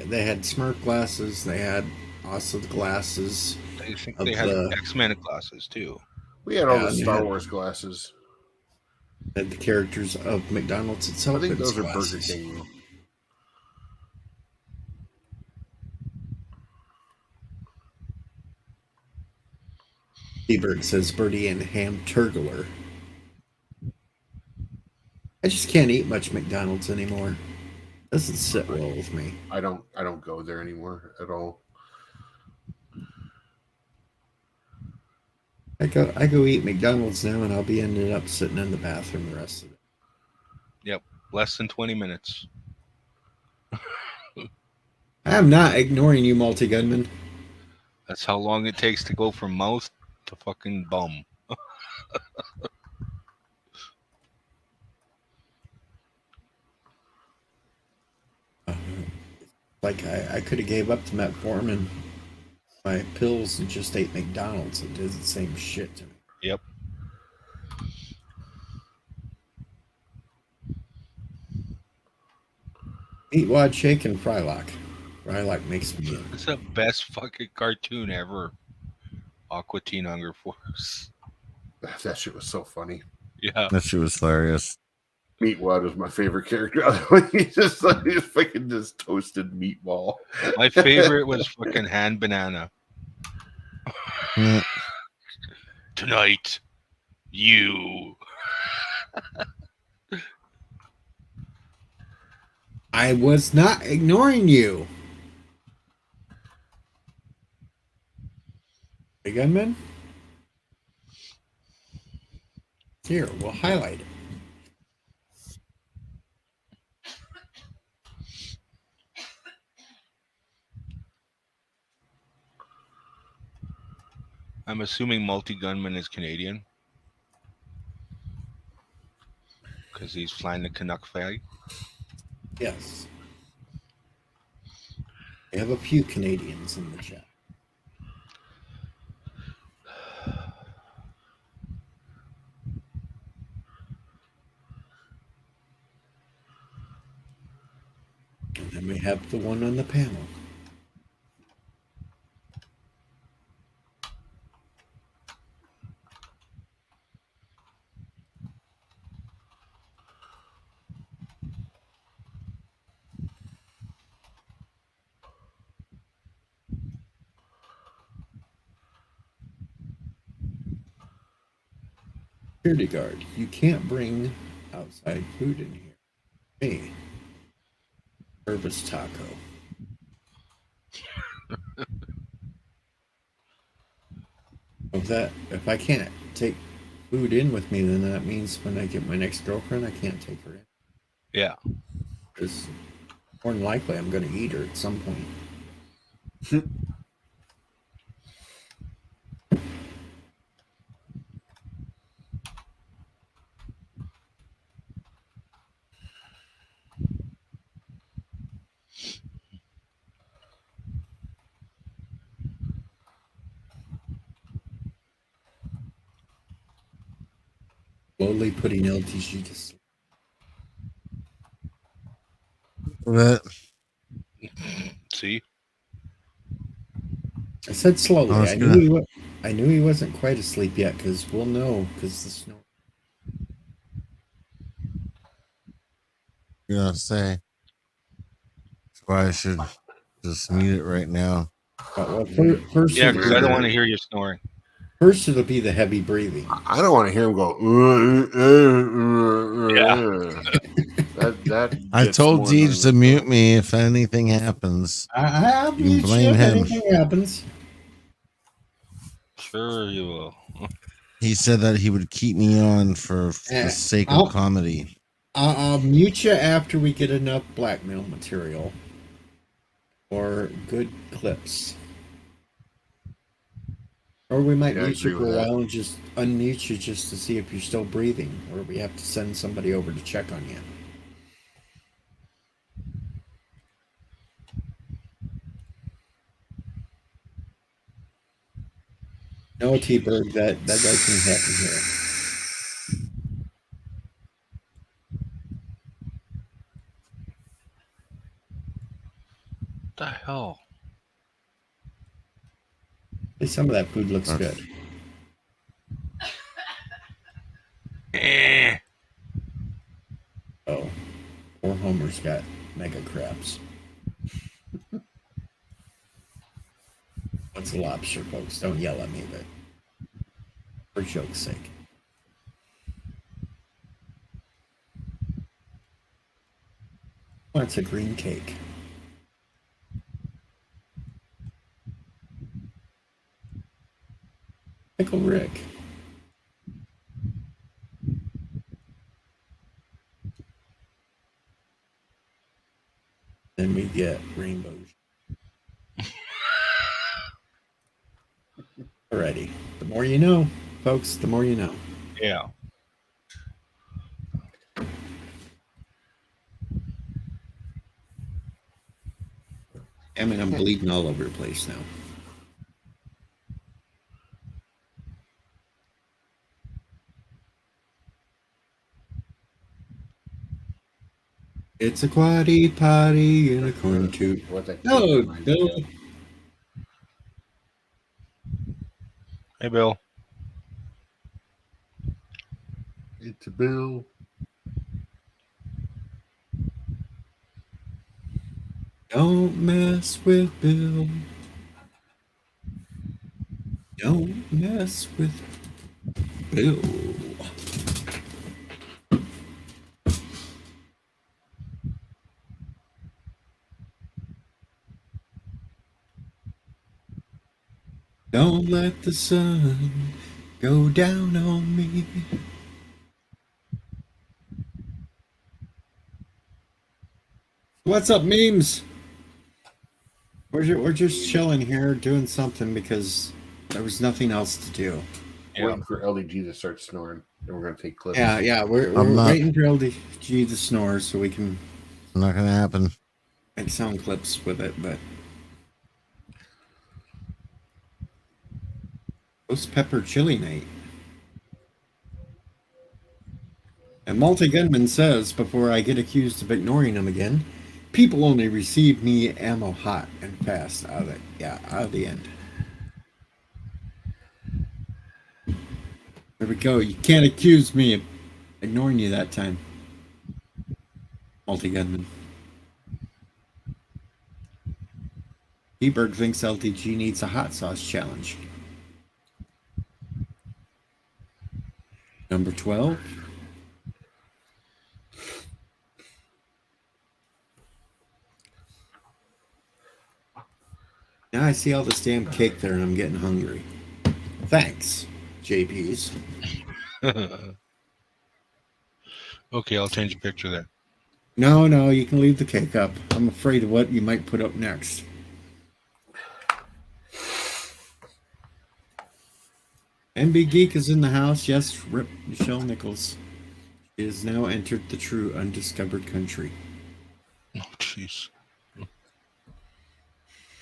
They had smart glasses. They had also the glasses. I think Of they had the- X-Men glasses, too. We had all Yeah, the and they Star had- Wars glasses. Had the characters of McDonald's itself. I think in its those are Burger glasses. King. Seberg says Birdie and Ham Turgler. I just can't eat much McDonald's anymore. Doesn't sit well with me. I don't go there anymore at all. I go eat McDonald's now, and I'll be ending up sitting in the bathroom the rest of it. Less than 20 minutes. I'm not ignoring you, multi gunman. That's how long it takes to go from mouth to fucking bum. Like I could have gave up to metformin, my pills, and just ate McDonald's. It does the same shit to me. Yep. Meatwad Shake and Frylock. Frylock makes me ill. It's the best fucking cartoon ever. Aqua Teen Hunger Force. That shit was so funny. Yeah. That shit was hilarious. Meatwad was my favorite character. He's fucking just toasted meatball. My favorite was fucking Hand Banana. Mm. Tonight, you. I was not ignoring you. Hey, gunman? Here, we'll highlight it. I'm assuming Multi Gunman is Canadian. Because he's flying the Canuck flag. Yes. We have a few Canadians in the chat. And then we have the one on the panel. Security guard, you can't bring outside food in here. Hey, service taco. If I can't take food in with me, then that means when I get my next girlfriend, I can't take her in. Yeah. Because more than likely, I'm going to eat her at some point. Slowly putting LTG to sleep. But See? I said slowly. I was I gonna- knew he wasn't quite asleep yet, because we'll know because the snow. say that's why I should just mute it right now. Well, first, Yeah, because I don't want to hear you snoring. First, it'll be the heavy breathing. I don't want to hear him go. That I gets told more Deej annoying. to mute me if anything happens. I'll You can mute you blame if him. anything happens. Sure you will. He said that he would keep me on for the sake of comedy. I'll mute you after we get enough blackmail material or good clips. Or we might Yeah, I mute you agree for a with that. while and just unmute you just to see if you're still breathing, or we have to send somebody over to check on you. No, T-Bird, that doesn't happen here. What the hell? Hey, some of that food looks good. Eh. Oh, poor Homer's got mega crabs. What's a lobster, folks? Don't yell at me, but for joke's sake. What's a green cake? Pickle Rick. Then we get rainbows. Alrighty. The more you know, folks, the more you know. Yeah. I mean, I'm bleeding all over the place now. It's a quaddy potty unicorn toot. What that Hello, reminds me Bill. of. Hey, Bill. It's a bill. Don't mess with Bill. Don't mess with Bill. Don't let the sun go down on me. What's up, memes? We're just chilling here doing something because there was nothing else to do. Yeah. Waiting for LDG to start snoring. Then we're going to take clips. Yeah, we're I'm not- waiting for LDG to snore so we can Not gonna happen. make sound clips with it, but Ghost Pepper Chili Night. And Multi Gunman says, before I get accused of ignoring him again, people only receive me ammo hot and fast out of the end. There we go. You can't accuse me of ignoring you that time. Multi Gunman. Eberg thinks LTG needs a hot sauce challenge. Number 12. Now I see all this damn cake there and I'm getting hungry. Thanks, JP's. Okay, I'll change the picture then. No, you can leave the cake up. I'm afraid of what you might put up next. MB Geek is in the house. Yes, rip Michelle Nichols. She has now entered the true undiscovered country. Oh, jeez.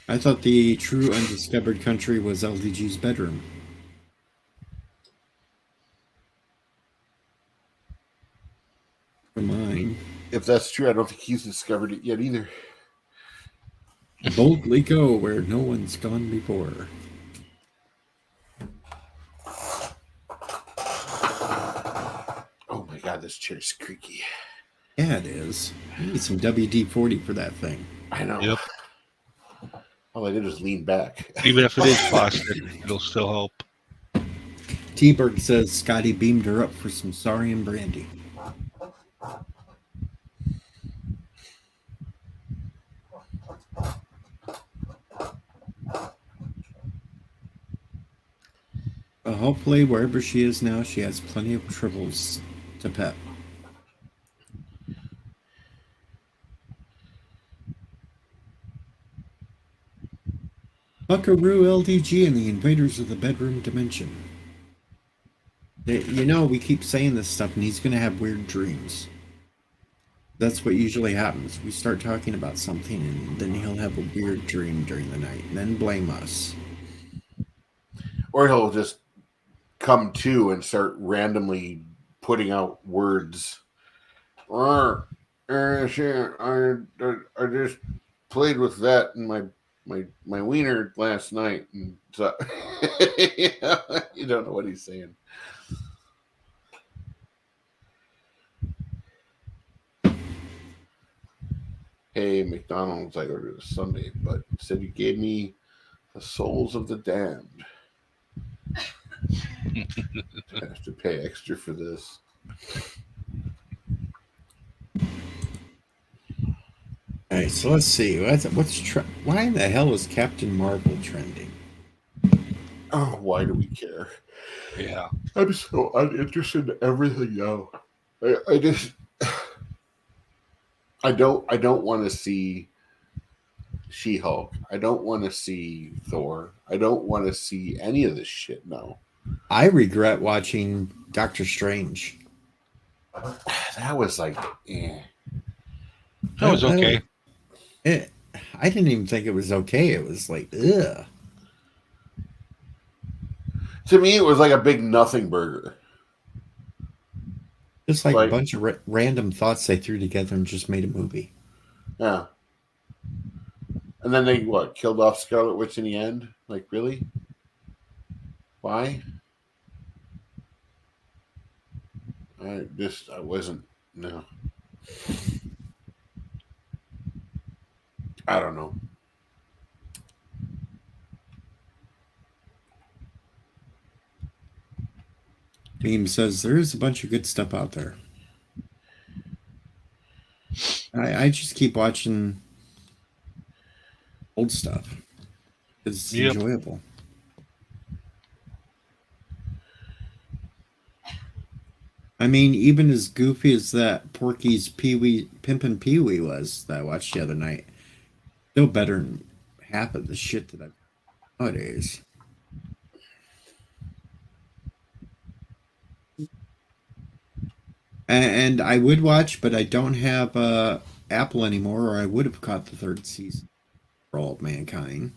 I thought the true undiscovered country was LDG's bedroom. For mine. If that's true, I don't think he's discovered it yet either. Boldly go where no one's gone before. Oh my god, this chair's creaky. Yeah, it is. You need some WD-40 for that thing. I know. Yep. All I did was lean back. Even if it is plastic, it'll still help. T-Berg says Scotty beamed her up for some Saurian brandy. Well, hopefully, wherever she is now, she has plenty of tribbles to pet. Buckaroo LDG and the Invaders of the Bedroom Dimension. You know, we keep saying this stuff, and he's going to have weird dreams. That's what usually happens. We start talking about something, and then he'll have a weird dream during the night, and then blame us. Or he'll just come to and start randomly putting out words. I just played with that in my wiener last night, and so you don't know what he's saying. Hey, McDonald's, I ordered a Sunday, but said you gave me the souls of the damned. I have to pay extra for this. All right, so let's see. Why the hell is Captain Marvel trending? Oh, why do we care? Yeah. I'm so uninterested in everything now. I don't want to see She-Hulk. I don't want to see Thor. I don't want to see any of this shit. No, I regret watching Doctor Strange. that was like, eh. That was I don't- okay. I didn't even think it was okay. It was like, ugh. To me, it was like a big nothing burger. Just like Like- a bunch of random thoughts they threw together and just made a movie. Yeah. And then they killed off Scarlet Witch in the end? Like, really? Why? I wasn't. No. I don't know. Team says there is a bunch of good stuff out there. I just keep watching old stuff. It's Yep. enjoyable. I mean, even as goofy as that Porky's Pimpin' Pee Wee was that I watched the other night, still better than half of the shit that I've nowadays. And I would watch, but I don't have Apple anymore, or I would have caught the third season for All of Mankind.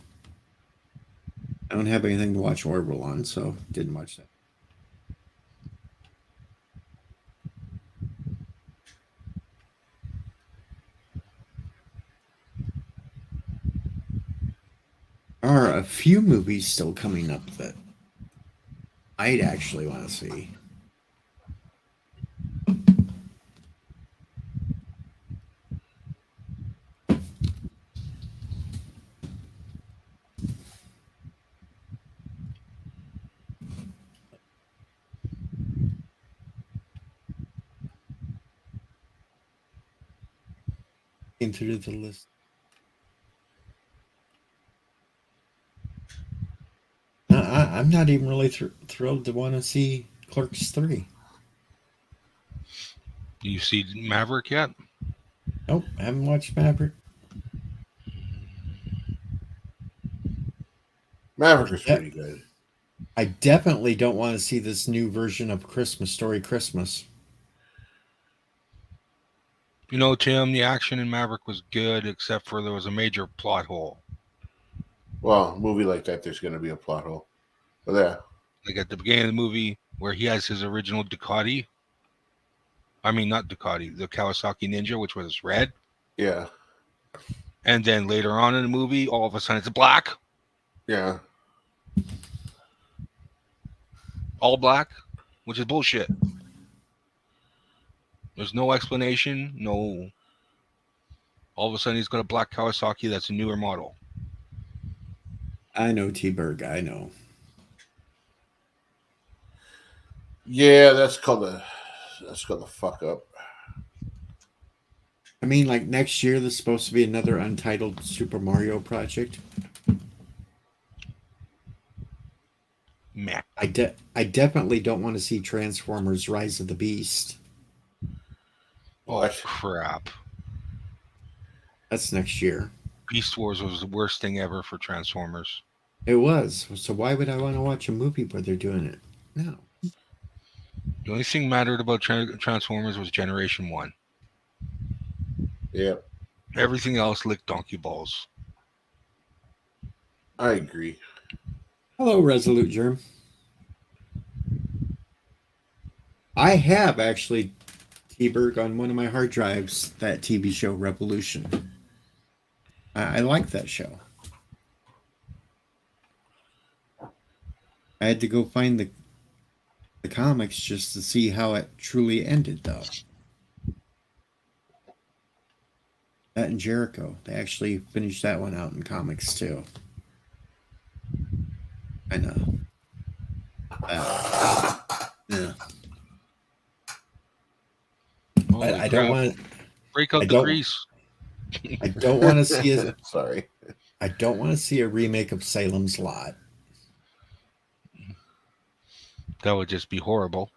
I don't have anything to watch Orville on, so didn't watch that. There are a few movies still coming up that I'd actually want to see. Into the list. I'm not even really thrilled to want to see Clerks 3. Do you see Maverick yet? Nope, haven't watched Maverick. Maverick was pretty good. I definitely don't want to see this new version of Christmas Story Christmas. You know, Tim, the action in Maverick was good, except for there was a major plot hole. Well, a movie like that, there's going to be a plot hole. But yeah. Like at the beginning of the movie, where he has his original Ducati. I mean, not Ducati, the Kawasaki Ninja, which was red. Yeah. And then later on in the movie, all of a sudden it's black. Yeah. All black, which is bullshit. There's no explanation, no. All of a sudden he's got a black Kawasaki that's a newer model. I know T-Berg, I know. Yeah, that's called the fuck up. I mean, like next year, there's supposed to be another untitled Super Mario project. Meh. I definitely don't want to see Transformers: Rise of the Beast. Oh, crap. That's next year. Beast Wars was the worst thing ever for Transformers. It was. So why would I want to watch a movie where they're doing it? No. The only thing mattered about Transformers was Generation 1. Yeah, Everything else licked donkey balls. I agree. Hello, Resolute Germ. I have actually, T-Berg, on one of my hard drives, that TV show Revolution. I like that show. I had to go find the comics just to see how it truly ended, though. That and Jericho. They actually finished that one out in comics, too. I know. Yeah. Holy I crap. don't want. Break out I the don't- grease. I don't want to see a. Sorry. I don't want to see a remake of Salem's Lot. That would just be horrible.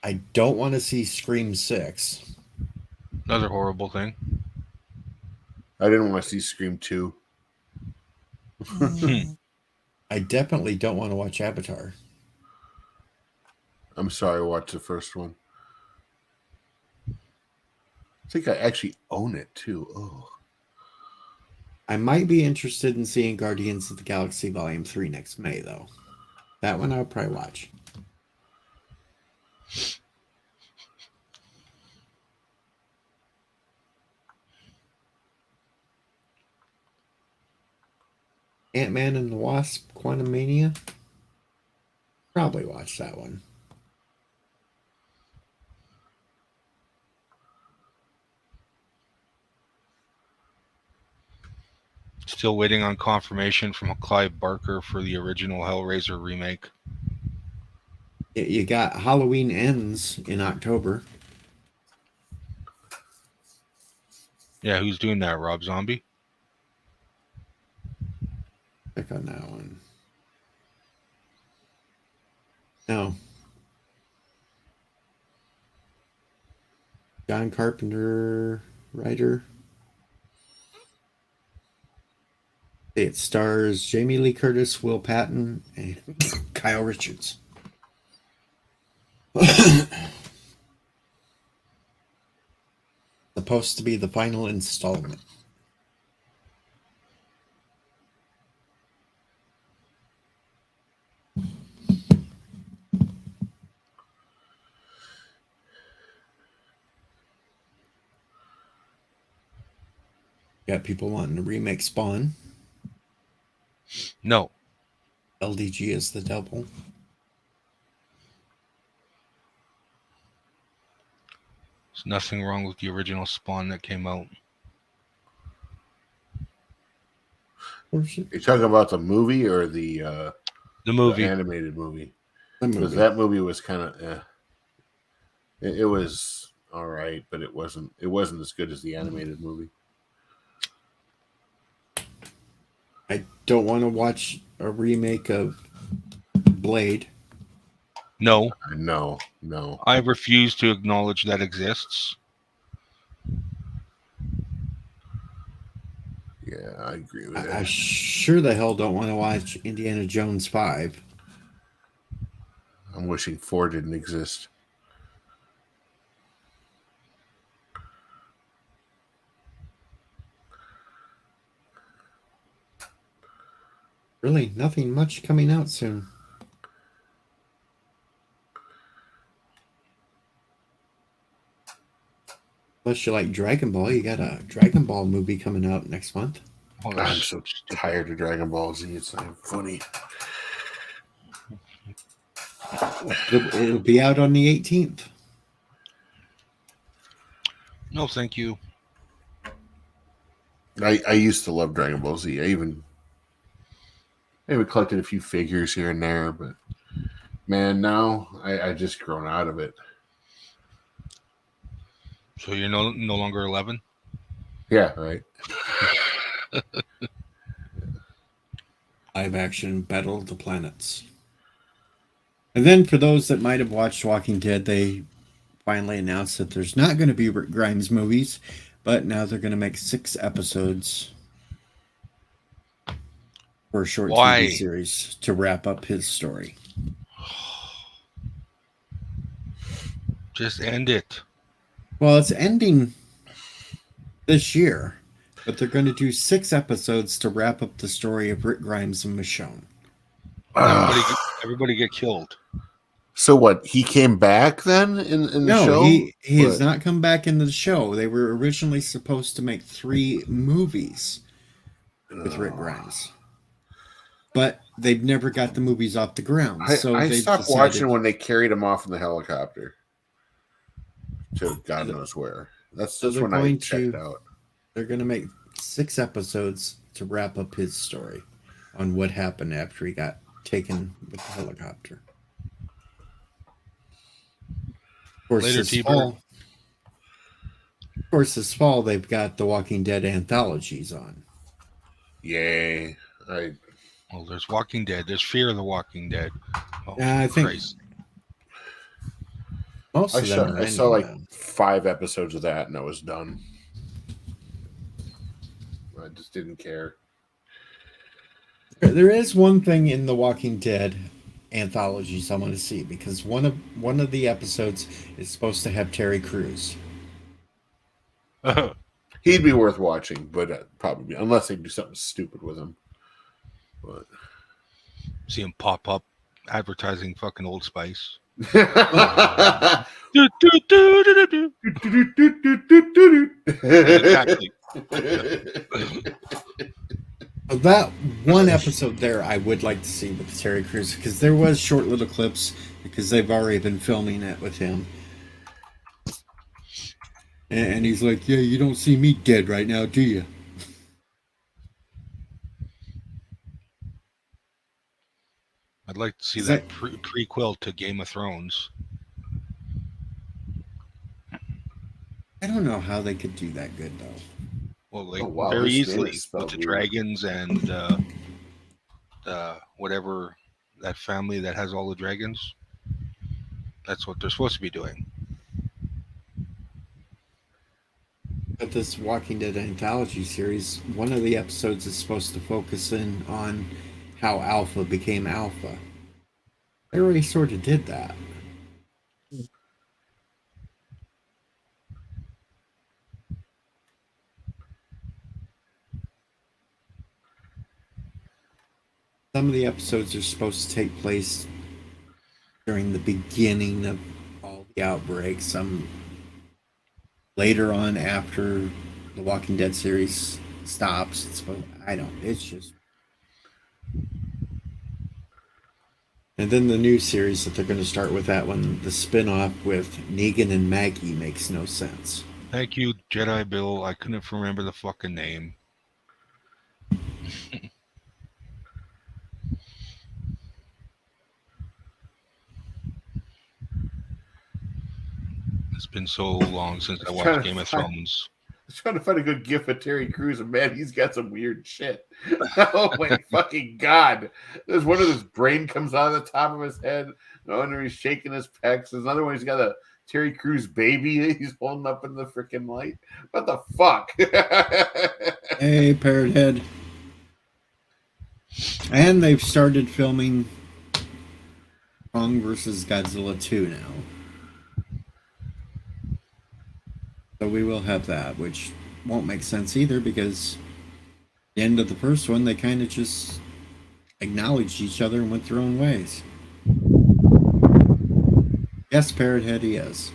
I don't want to see Scream 6. Another horrible thing. I didn't want to see Scream 2. I definitely don't want to watch Avatar. I'm sorry, I watched the first one. I think I actually own it too. Oh, I might be interested in seeing Guardians of the Galaxy Volume 3 next May, though. That one I'll probably watch. Ant-Man and the Wasp, Quantumania. Probably watch that one. Still waiting on confirmation from Clive Barker for the original Hellraiser remake. You got Halloween Ends in October. Yeah, who's doing that? Rob Zombie? Check on that one. No. John Carpenter, writer. It stars Jamie Lee Curtis, Will Patton, and Kyle Richards. Supposed to be the final installment. Got people wanting to remake Spawn. No. LDG is the devil. There's nothing wrong with the original Spawn that came out. you're talking about the movie or the movie. animated movie? The Because movie. that movie was kind of, it was all right, but it wasn't as good as the animated movie. I don't want to watch a remake of Blade. No. No. I refuse to acknowledge that exists. Yeah, I agree with I that. sure the hell don't want to watch Indiana Jones 5. I'm wishing 4 didn't exist. Really, nothing much coming out soon. Unless you like Dragon Ball, you got a Dragon Ball movie coming out next month. Oh, I'm that's so stupid. tired of Dragon Ball Z. It's not funny. It'll be out on the 18th. No, thank you. I used to love Dragon Ball Z. I even collected a few figures here and there, but man, now I just grown out of it. So you're no longer 11? Yeah, right. Live action Battle of the Planets. And then for those that might have watched Walking Dead, they finally announced that there's not going to be Rick Grimes movies, but now they're going to make 6 episodes for a short Why? TV series to wrap up his story. Just end it. Well, it's ending this year, but they're going to do 6 episodes to wrap up the story of Rick Grimes and Michonne. Everybody get killed. So what? He came back then in the show? No, he has But- not come back in the show. They were originally supposed to make 3 movies with Rick Grimes, but they've never got the movies off the ground. So I they've stopped decided- watching when they carried him off in the helicopter to God knows where. That's So they're when I going checked to- out. They're going to make 6 episodes to wrap up his story on what happened after he got taken with the helicopter. Of course, Later, this T-Bird. fall. Of course, this fall they've got the Walking Dead anthologies on. Yay! Well, there's Walking Dead. There's Fear of the Walking Dead. Oh, Yeah, I think Christ. most I of them. saw like 5 episodes of that and I was done. just didn't care. There is one thing in the Walking Dead anthologies I want to see, because one of the episodes is supposed to have Terry Crews. He'd be worth watching, but probably unless they do something stupid with him. But See him pop up advertising fucking Old Spice. Exactly. That one episode there, I would like to see with Terry Crews, because there was short little clips, because they've already been filming it with him. And he's like, yeah, you don't see me dead right now, do you? I'd like to see Is that that- prequel to Game of Thrones. I don't know how they could do that good, though. Well, like Oh, wow, very his name easily is spelled with the weird. dragons and whatever that family that has all the dragons. That's what they're supposed to be doing. But this Walking Dead anthology series, one of the episodes is supposed to focus in on how Alpha became Alpha. They already sort of did that. Some of the episodes are supposed to take place during the beginning of all the outbreaks. Some later on after the Walking Dead series stops. It's just. And then the new series that they're going to start with, that one, the spin-off with Negan and Maggie, makes no sense. Thank you, Jedi Bill. I couldn't remember the fucking name. It's been so long since I trying watched to Game of find- Thrones. I was trying to find a good gif of Terry Crews, and man, he's got some weird shit. Oh my fucking god! There's one of his brain comes out of the top of his head. No wonder he's shaking his pecs. There's another one. He's got a Terry Crews baby that he's holding up in the freaking light. What the fuck? Hey, Parrot Head. And they've started filming Kong vs. Godzilla 2 now. So we will have that, which won't make sense either, because the end of the first one, they kind of just acknowledged each other and went their own ways. Yes, Parrot Head, he is.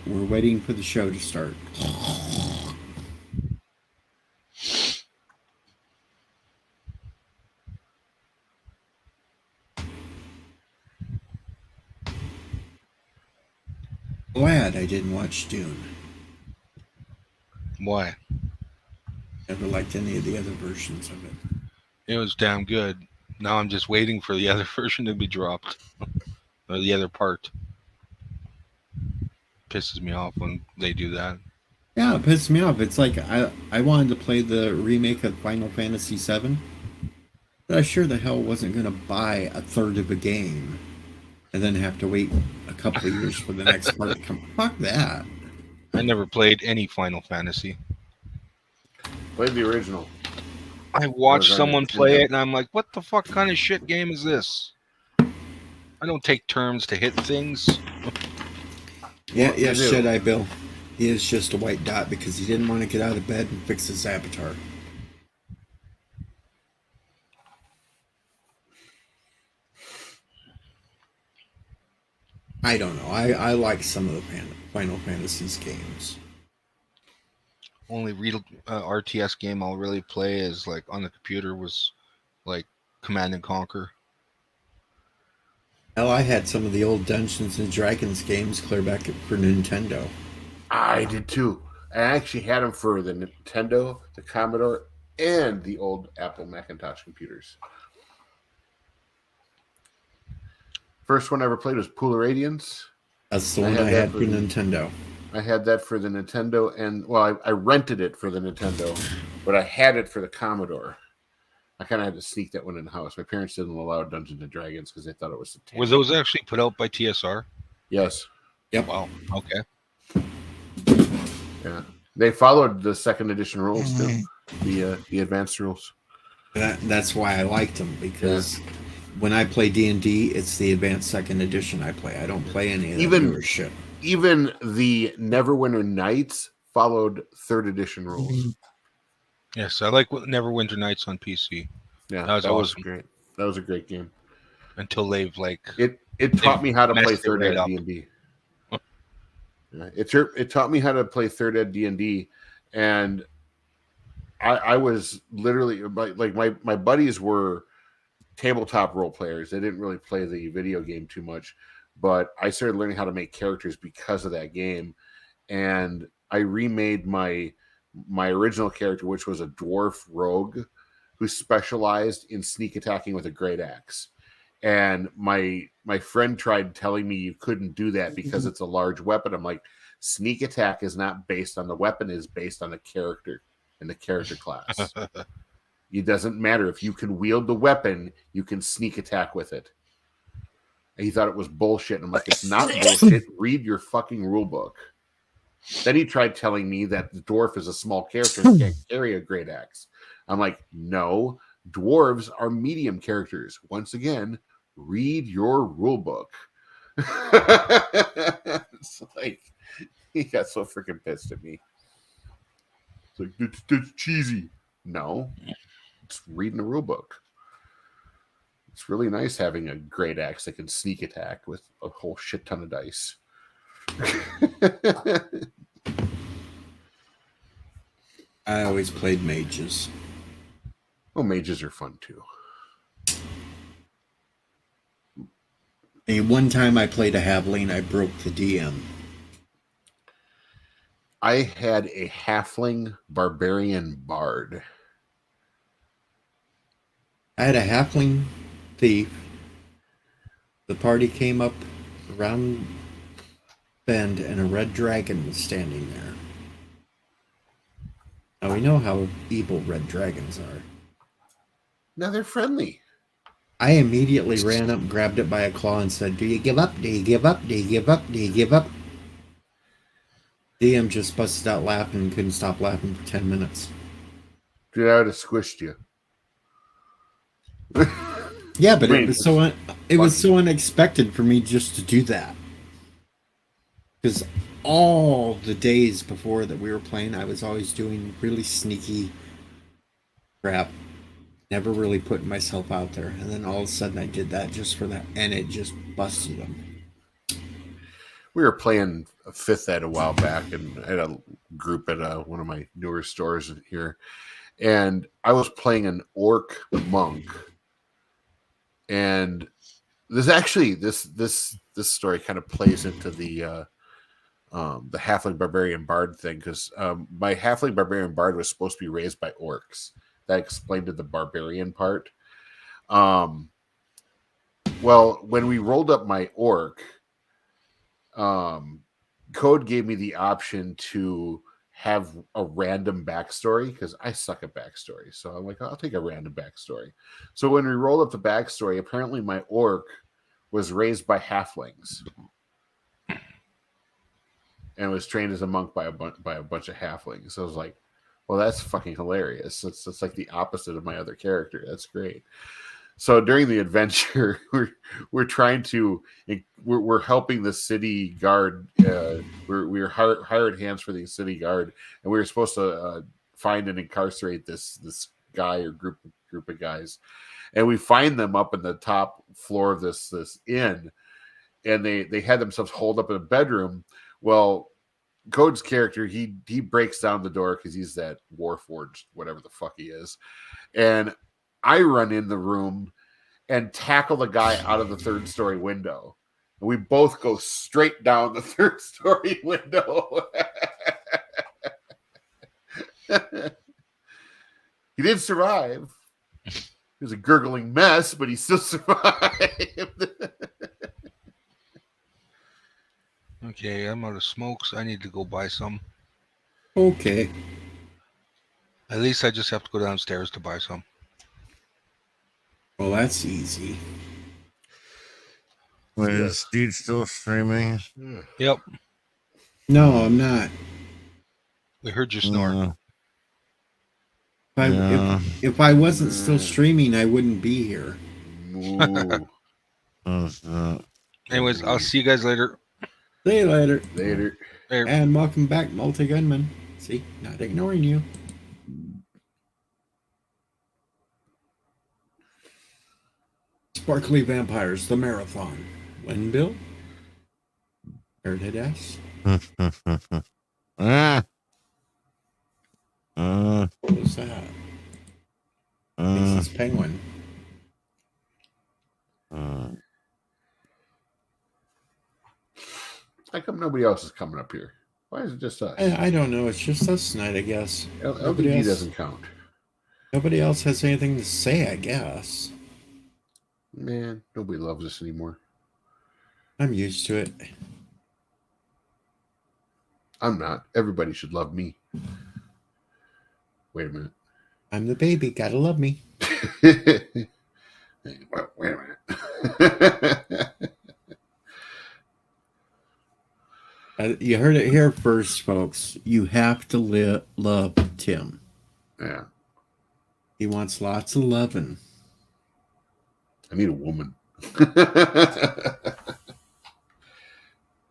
We're waiting for the show to start. Glad I didn't watch Dune. Why? Never liked any of the other versions of it. It was damn good. Now I'm just waiting for the other version to be dropped. Or the other part. Pisses me off when they do that. Yeah, it pissed me off. It's like I wanted to play the remake of Final Fantasy VII, but I sure the hell wasn't going to buy a third of a game and then have to wait a couple of years for the next part to come. Fuck that. I never played any Final Fantasy. Played the original. I watched on someone Nintendo. play it and I'm like, what the fuck kind of shit game is this? I don't take turns to hit things. Yeah, Well, yes, I do. Jedi Bill. He is just a white dot because he didn't want to get out of bed and fix his avatar. I don't know. I like some of the Final Fantasy's games. Only real RTS game I'll really play is like on the computer was like Command and Conquer. Hell, I had some of the old Dungeons and Dragons games clear back for Nintendo. I did too. I actually had them for the Nintendo, the Commodore, and the old Apple Macintosh computers. First one I ever played was Polar Radiance. That's the I one had I that had for for the- Nintendo. I had that for the Nintendo, and well, I rented it for the Nintendo, but I had it for the Commodore. I kind of had to sneak that one in the house. My parents didn't allow Dungeons and Dragons because they thought it was satanic. Were those actually put out by TSR? Yes. Yep. Wow. Okay. Yeah, they followed the second edition rules too, the advanced rules. That's why I liked them, because when I play D&D, it's the advanced second edition I play. I don't play any of that Even- newer shit. Even the Neverwinter Nights followed third edition rules. Yes, I like Neverwinter Nights on PC. Yeah, That was awesome. great. That was a great game. Until they've like It taught me how to play messed it third right ed up. D&D. Yeah, it taught me how to play third ed D&D, and I was literally like my buddies were tabletop role players. They didn't really play the video game too much, but I started learning how to make characters because of that game, and I remade my original character, which was a dwarf rogue who specialized in sneak attacking with a great axe. And my friend tried telling me you couldn't do that because it's a large weapon. I'm like, sneak attack is not based on the weapon, is based on the character and the character class. It doesn't matter if you can wield the weapon, you can sneak attack with it. And he thought it was bullshit. And I'm like, it's not bullshit. Read your fucking rule book. Then he tried telling me that the dwarf is a small character and can't carry a great axe. I'm like, no, dwarves are medium characters. Once again, read your rule book. It's like, he got so freaking pissed at me. It's like, that's cheesy. No, it's reading the rule book. It's really nice having a great axe that can sneak attack with a whole shit ton of dice. I always played mages. Well, mages are fun too. And one time I played a halfling, I broke the DM. I had a halfling barbarian bard. I had a halfling thief. The party came up around bend, and a red dragon was standing there. Now we know how evil red dragons are. Now they're friendly. I immediately ran up, grabbed it by a claw, and said, "Do you give up? Do you give up? Do you give up? Do you give up?" DM just busted out laughing and couldn't stop laughing for 10 minutes. Dude, I would have squished you. Yeah, but Wait, it was so unexpected for me just to do that. Because all the days before that we were playing, I was always doing really sneaky crap. Never really putting myself out there. And then all of a sudden I did that just for that. And it just busted them. We were playing 5th Ed a while back, and I had a group at one of my newer stores here. And I was playing an orc monk. And this actually, this story kind of plays into the halfling barbarian bard thing, because my halfling barbarian bard was supposed to be raised by orcs. That explained the barbarian part. Well, when we rolled up my orc, Code gave me the option to have a random backstory, because I suck at backstory. So I'm like, I'll take a random backstory. So when we rolled up the backstory, apparently my orc was raised by halflings and was trained as a monk by a bunch of halflings. So I was like, well, that's fucking hilarious. It's like the opposite of my other character. That's great. So during the adventure, we're trying to we're helping the city guard. We're hired hands for the city guard, and we were supposed to find and incarcerate this guy or group of guys, and we find them up in the top floor of this inn, and they had themselves holed up in a bedroom. Well, Code's character, he breaks down the door because he's that warforged, whatever the fuck he is, and I run in the room and tackle the guy out of the 3rd story window. And we both go straight down the 3rd story window. He did survive. He was a gurgling mess, but he still survived. Okay, I'm out of smokes. I need to go buy some. Okay. At least I just have to go downstairs to buy some. Well, that's easy. Wait, is this dude still streaming? Yep. No, I'm not. We heard you snore. Uh, If I, Yeah. if I wasn't still streaming, I wouldn't be here. Ooh. Anyways, I'll see you guys later. See you later. Later. Later. And welcome back, Multi Gunman. See, not ignoring you. Sparkly Vampires, the Marathon. When, Bill? Airhead S. Ah. What was that? It's this penguin. How come nobody else is coming up here? Why is it just us? I don't know. It's just us tonight, I guess. Nobody LDD else- doesn't count. Nobody else has anything to say, I guess. Man, nobody loves us anymore. I'm used to it. I'm not. Everybody should love me. Wait a minute. I'm the baby. Gotta love me. Hey, wait a minute. You heard it here first, folks. You have to love Tim. Yeah. He wants lots of loving. I need a woman.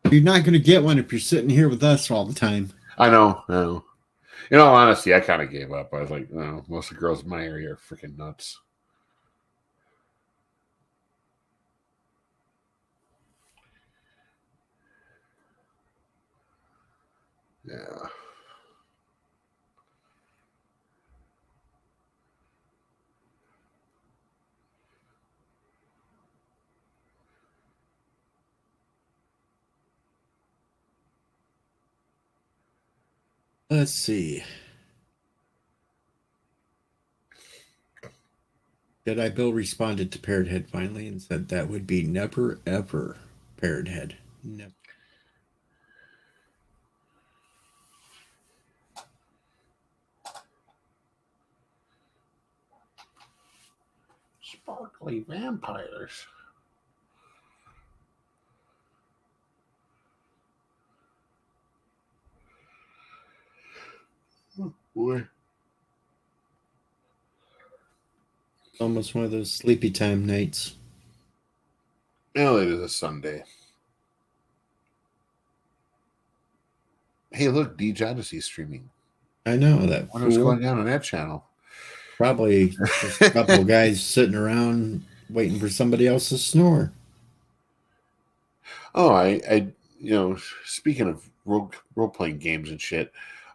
You're not going to get one if you're sitting here with us all the time. I know. In all honesty, I kind of gave up. I was like, no, most of the girls in my area are freaking nuts. Yeah. Let's see. Jedi Bill responded to Parrot Head finally and said that would be never, ever Parrot Head. Never. Sparkly vampires. Oh, boy. Almost one of those sleepy time nights. Well, it is a Sunday. Hey, look, Deej Odyssey streaming. I know that. What was Fool. going on that channel? Probably just a couple of guys sitting around waiting for somebody else to snore. Oh, I speaking of role playing games and shit,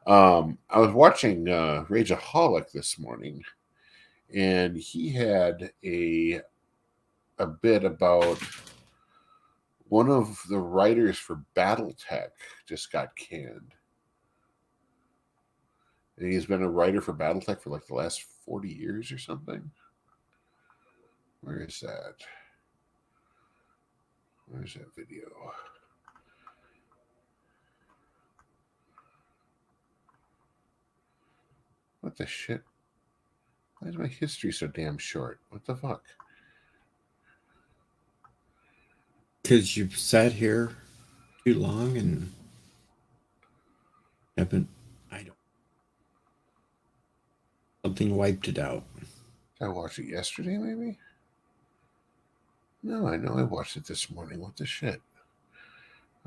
I was watching Rageaholic this morning, and he had a bit about one of the writers for BattleTech just got canned. And he's been a writer for BattleTech for like the last 40 years or something. Where is that? Where's that video? What the shit? Why is my history so damn short? What the fuck? Because you've sat here too long and haven't. I don't. Something wiped it out. Did I watch it yesterday, maybe? No, I know I watched it this morning. What the shit?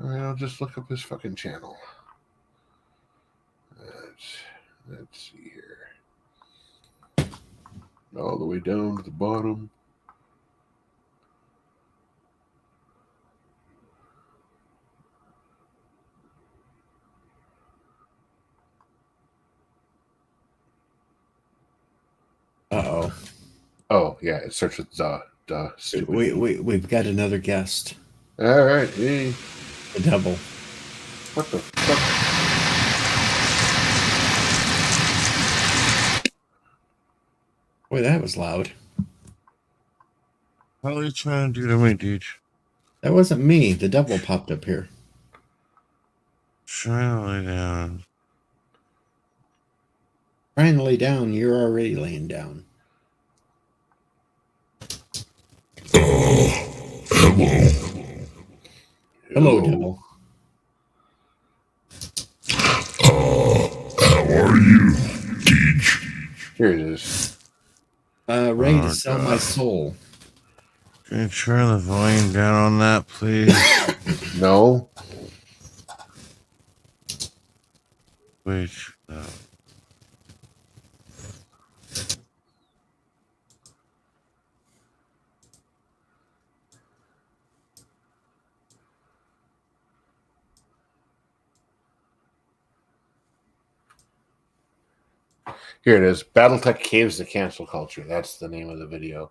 All right, I'll just look up his fucking channel. Let's see here. All the way down to the bottom. Uh-oh. Oh, yeah, it starts with the stupid. We've got another guest. All right, hey. The devil. What the fuck? Boy, that was loud. What are you trying to do to me, dude? That wasn't me. The devil popped up here. Trying to lay down. Trying to lay down, you're already laying down. Hello, devil. Here it is. Ready to Oh, sell my God. soul. Can you turn the volume down on that, please? No. Wait. No. Here it is. Battletech Caves to Cancel Culture. That's the name of the video.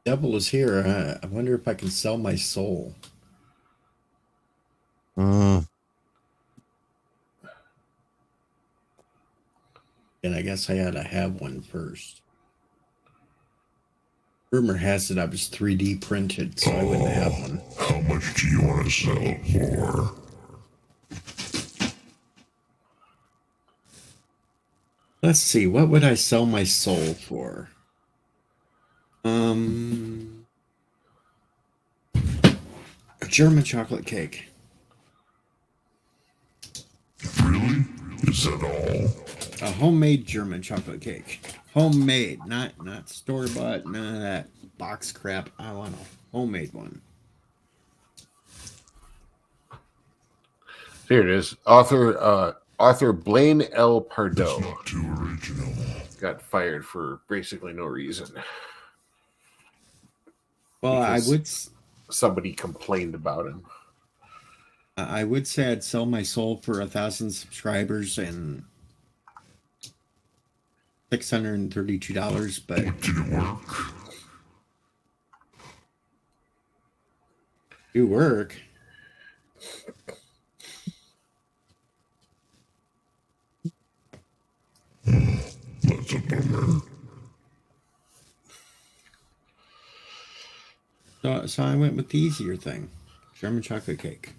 Devil is here. I wonder if I can sell my soul. Mm. And I guess I ought to have one first. Rumor has it I was 3D printed, so I wouldn't have one. How much do you want to sell it for? Let's see, what would I sell my soul for? A German chocolate cake. Really? Is that all? A homemade German chocolate cake. Homemade, not store-bought, none of that box crap. I want a homemade one. Here it is. Author Blaine L. It's Pardo not too original. got fired for basically no reason. Well, Because somebody complained about him. I would say I'd sell my soul for 1,000 subscribers and $632, but Did it work? do work. That's a bummer. So I went with the easier thing, German chocolate cake.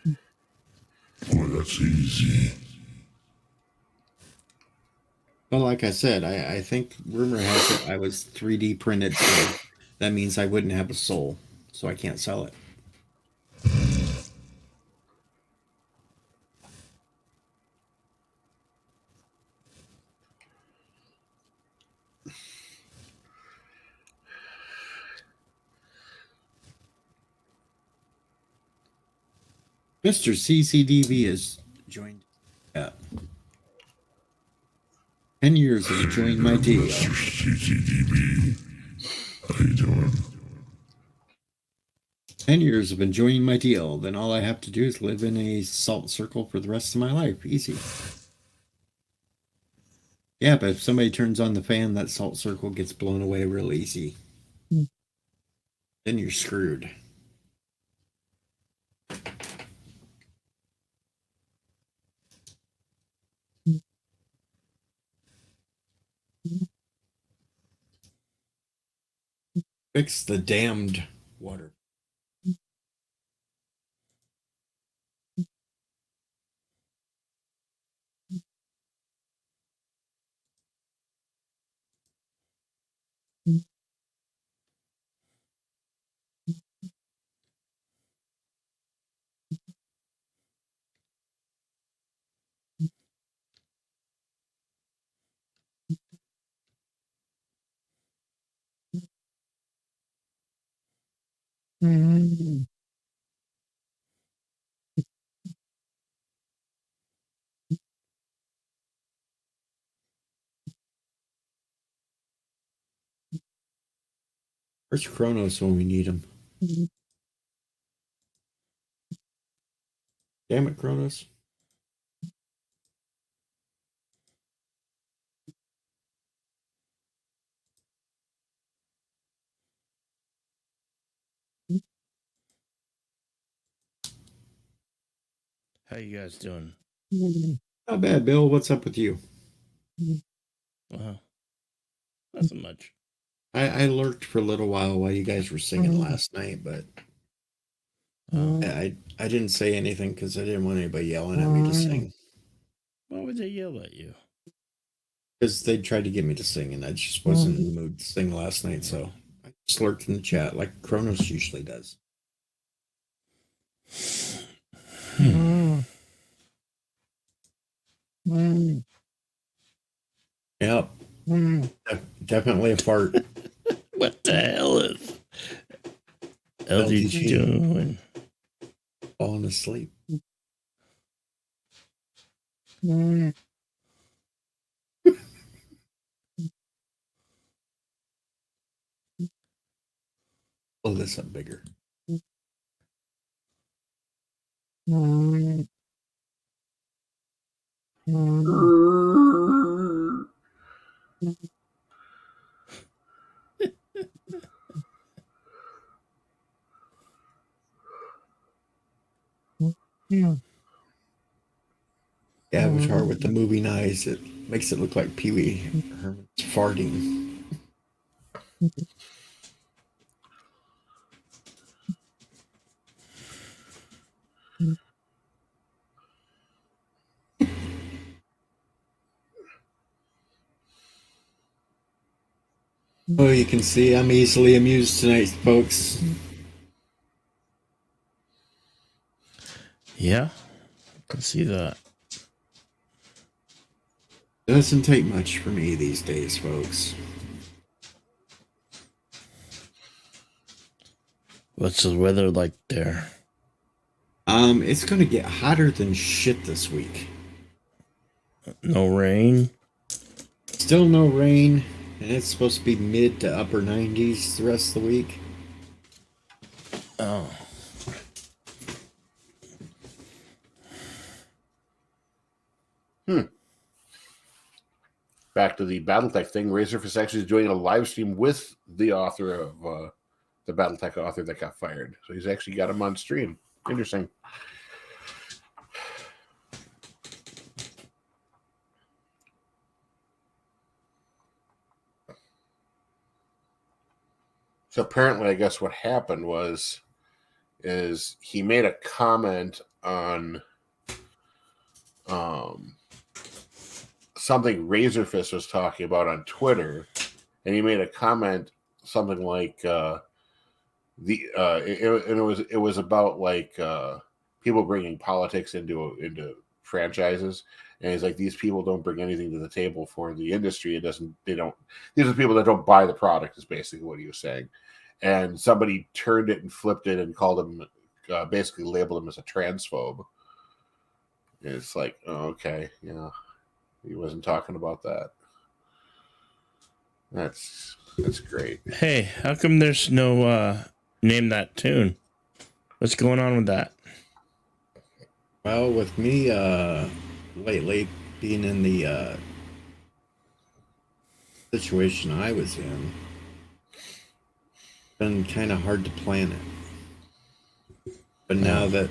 Boy, that's easy. Well, like I said, I think rumor has it I was 3D printed, so that means I wouldn't have a soul, so I can't sell it. Mr. CCDV has joined. 10 years has joined my deal. Mr. CCDB. How you doing? 10 years have been joining my deal. Then all I have to do is live in a salt circle for the rest of my life. Easy. Yeah, but if somebody turns on the fan, that salt circle gets blown away real easy. Then you're screwed. Fix the damned water. Where's Kronos when we need him? Damn it, Kronos. How you guys doing? Not bad, Bill. What's up with you? Nothing much. I lurked for a little while you guys were singing last night, but I didn't say anything because I didn't want anybody yelling at me to sing. Why would they yell at you? Because they tried to get me to sing, and I just wasn't in the mood to sing last night, so I just lurked in the chat like Kronos usually does. Yep. Definitely a fart. What the hell is LG LTG. doing? Falling asleep. Pull this up bigger. The Avatar with the moving eyes, it makes it look like Pee Wee Herman's farting. Oh, you can see I'm easily amused tonight, folks. Yeah, I can see that. Doesn't take much for me these days, folks. What's the weather like there? It's gonna get hotter than shit this week. No rain? Still no rain, and it's supposed to be mid to upper 90s the rest of the week. Oh. Back to the BattleTech thing. Razorfist actually is doing a live stream with the author of the BattleTech author that got fired. So he's actually got him on stream. Interesting. So apparently, I guess what happened is he made a comment on something Razorfist was talking about on Twitter, and he made a comment something like it was about like people bringing politics into franchises, and he's like, these people don't bring anything to the table for the industry. These are people that don't buy the product, is basically what he was saying. And somebody turned it and flipped it and called him, basically labeled him as a transphobe. And it's like, oh, okay, yeah, he wasn't talking about that. That's great. Hey, how come there's no name that tune? What's going on with that? Well, with me lately being in the situation I was in, been kind of hard to plan it. But now that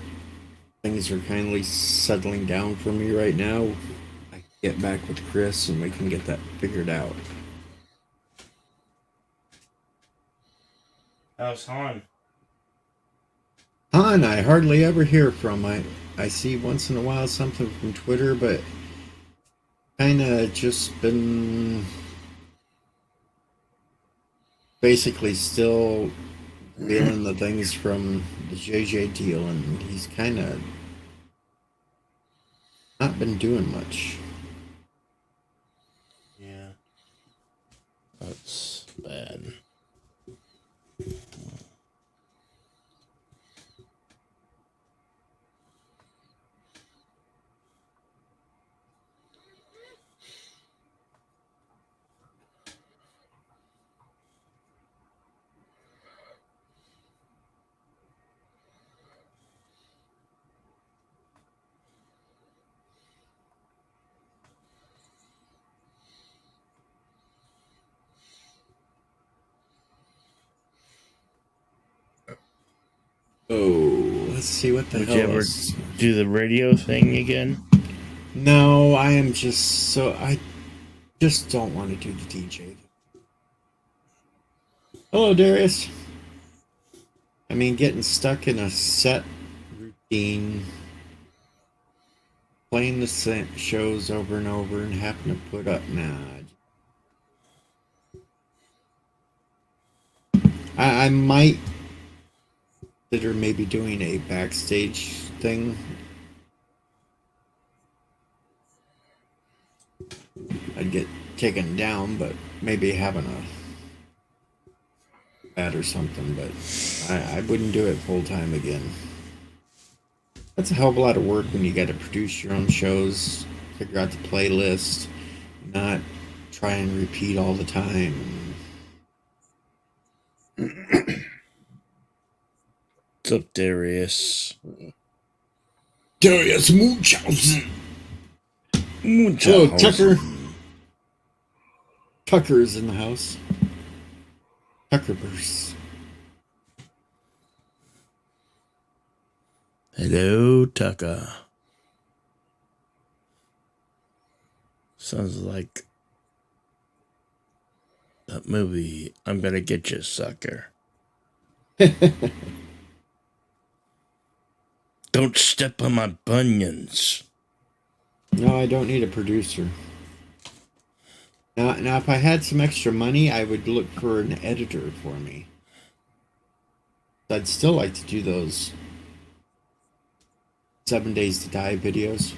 things are kindly settling down for me right now, I can get back with Chris and we can get that figured out. How's Han? Han, I hardly ever hear from. I see once in a while something from Twitter, but kind of just been basically still feeling the things from the JJ deal, and he's kind of not been doing much. Yeah. That's bad. Oh, let's see what the Would hell you ever is. do the radio thing again? No, I just don't want to do the DJ. Hello, Darius. I mean, getting stuck in a set routine, playing the same shows over and over, and having to put up. Nah. I might consider maybe doing a backstage thing I'd get taken down, but maybe having a bat or something. But I wouldn't do it full time again. That's a hell of a lot of work when you got to produce your own shows, figure out the playlist, not try and repeat all the time. What's up, Darius? Darius Munchausen. Hello, Munchausen. Tucker. Tucker's in the house. Tuckerverse. Hello, Tucker. Sounds like that movie, I'm Gonna Get You, Sucker. Don't step on my bunions. No, I don't need a producer. Now, if I had some extra money, I would look for an editor for me. I'd still like to do those 7 Days to Die videos,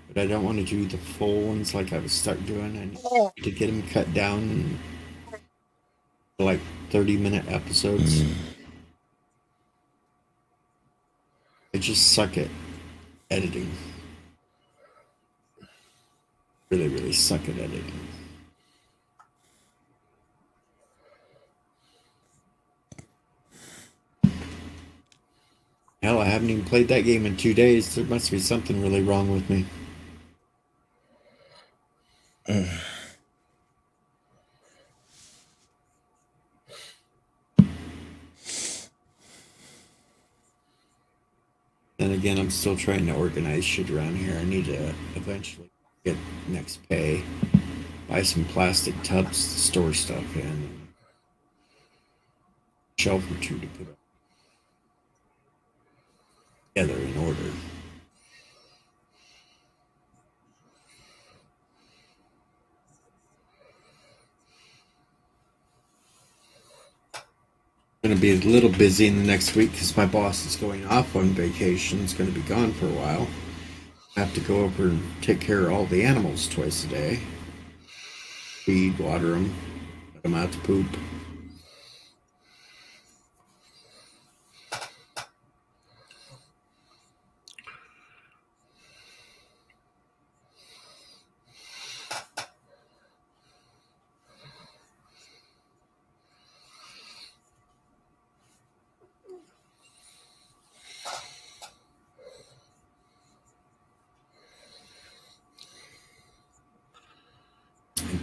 but I don't want to do the full ones like I was stuck doing. I need to get them cut down to like 30-minute episodes. I just suck at editing. Really, really suck at editing. Hell, I haven't even played that game in 2 days. There must be something really wrong with me. Then again, I'm still trying to organize shit around here. I need to eventually get next pay, buy some plastic tubs to store stuff in, and a shelf or two to put up together in order. Going to be a little busy in the next week because my boss is going off on vacation. He's going to be gone for a while. I have to go over and take care of all the animals twice a day. Feed, water them, let them out to poop.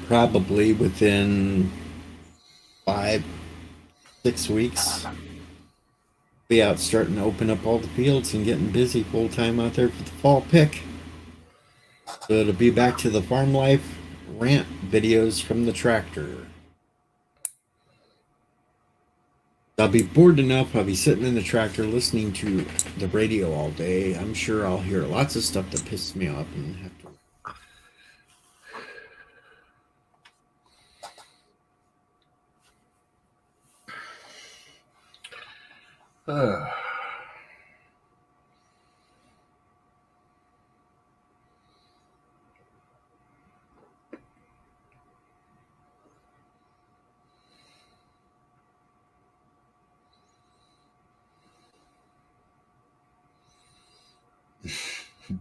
Probably within 5-6 weeks, be out starting to open up all the fields and getting busy full time out there for the fall pick. So it'll be back to the farm life rant videos from the tractor. I'll be bored enough. I'll be sitting in the tractor listening to the radio all day. I'm sure I'll hear lots of stuff that pisses me off and have to.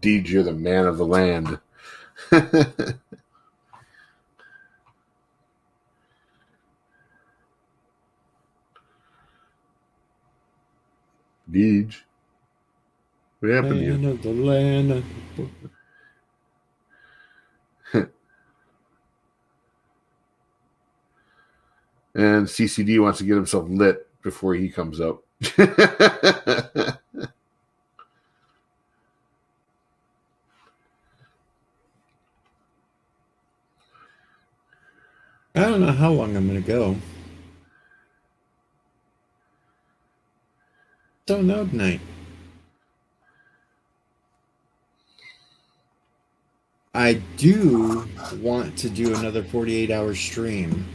Deej, you're the man of the land. Deej. What happened to Man you? of the land. And CCD wants to get himself lit before he comes up. I don't know how long I'm going to go. Don't know tonight. I do want to do another 48-hour stream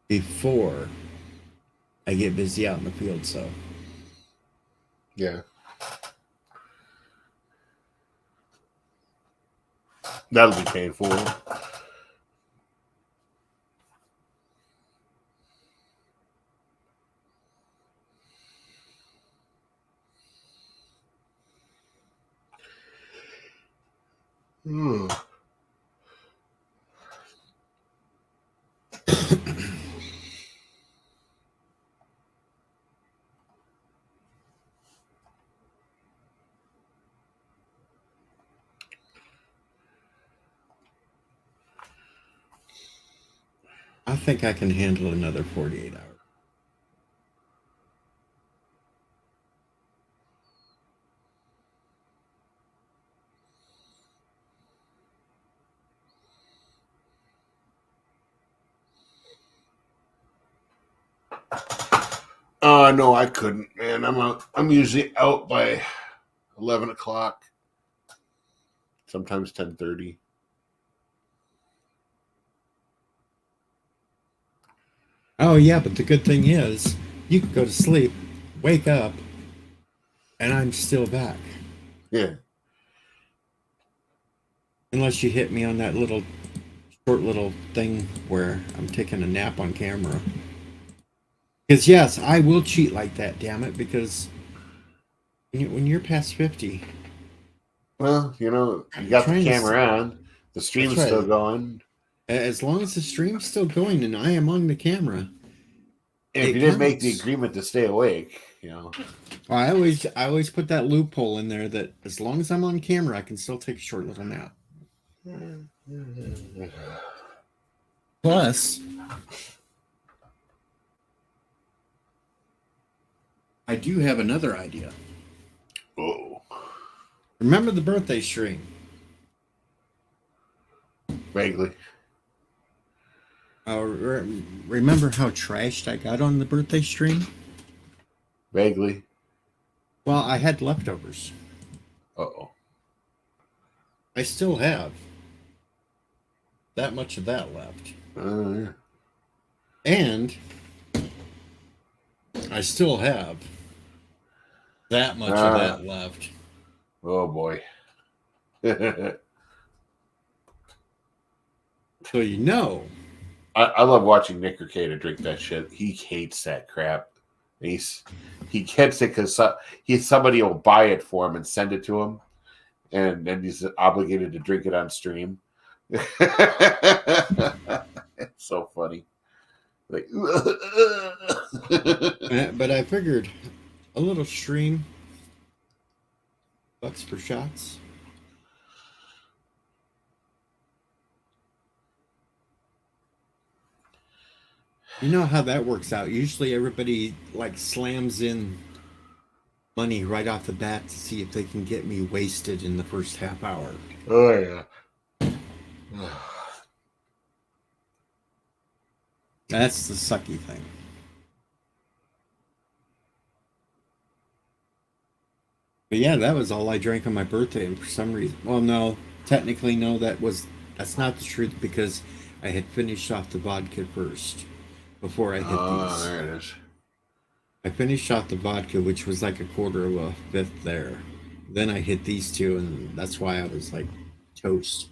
before I get busy out in the field, so. Yeah. That'll be painful. I think I can handle another 48 hours. No, I couldn't, man. I'm usually out by 11 o'clock, sometimes 10:30. Oh yeah, but the good thing is you can go to sleep, wake up, and I'm still back. Yeah. Unless you hit me on that short little thing where I'm taking a nap on camera. Because yes, I will cheat like that, damn it, because when you're past 50, Well, you got the Trying to camera on, the stream's right. still going. as long as the stream's still going and I am on the camera, And if it you didn't make the counts. agreement to stay awake, I always put that loophole in there that as long as I'm on camera, I can still take a short little nap. Plus, I do have another idea. Oh, Remember the birthday stream? vaguely. Remember how trashed I got on the birthday stream? Vaguely. Well, I had leftovers. Uh-oh. I still have that much of that left. Yeah. And I still have that much of that left. Oh, boy. So you know. I love watching Nick Arcada drink that shit. He hates that crap. He gets it because somebody will buy it for him and send it to him, and then he's obligated to drink it on stream. It's so funny. Like, But I figured a little stream, bucks for shots. You know how that works out. Usually everybody like slams in money right off the bat to see if they can get me wasted in the first half hour. oh yeah. That's the sucky thing. But yeah, that was all I drank on my birthday, and for some reason, well, no, technically, no, that's not the truth because I had finished off the vodka first before I hit these. There it is. I finished off the vodka, which was like a quarter of a fifth there. Then I hit these two, and that's why I was like toast.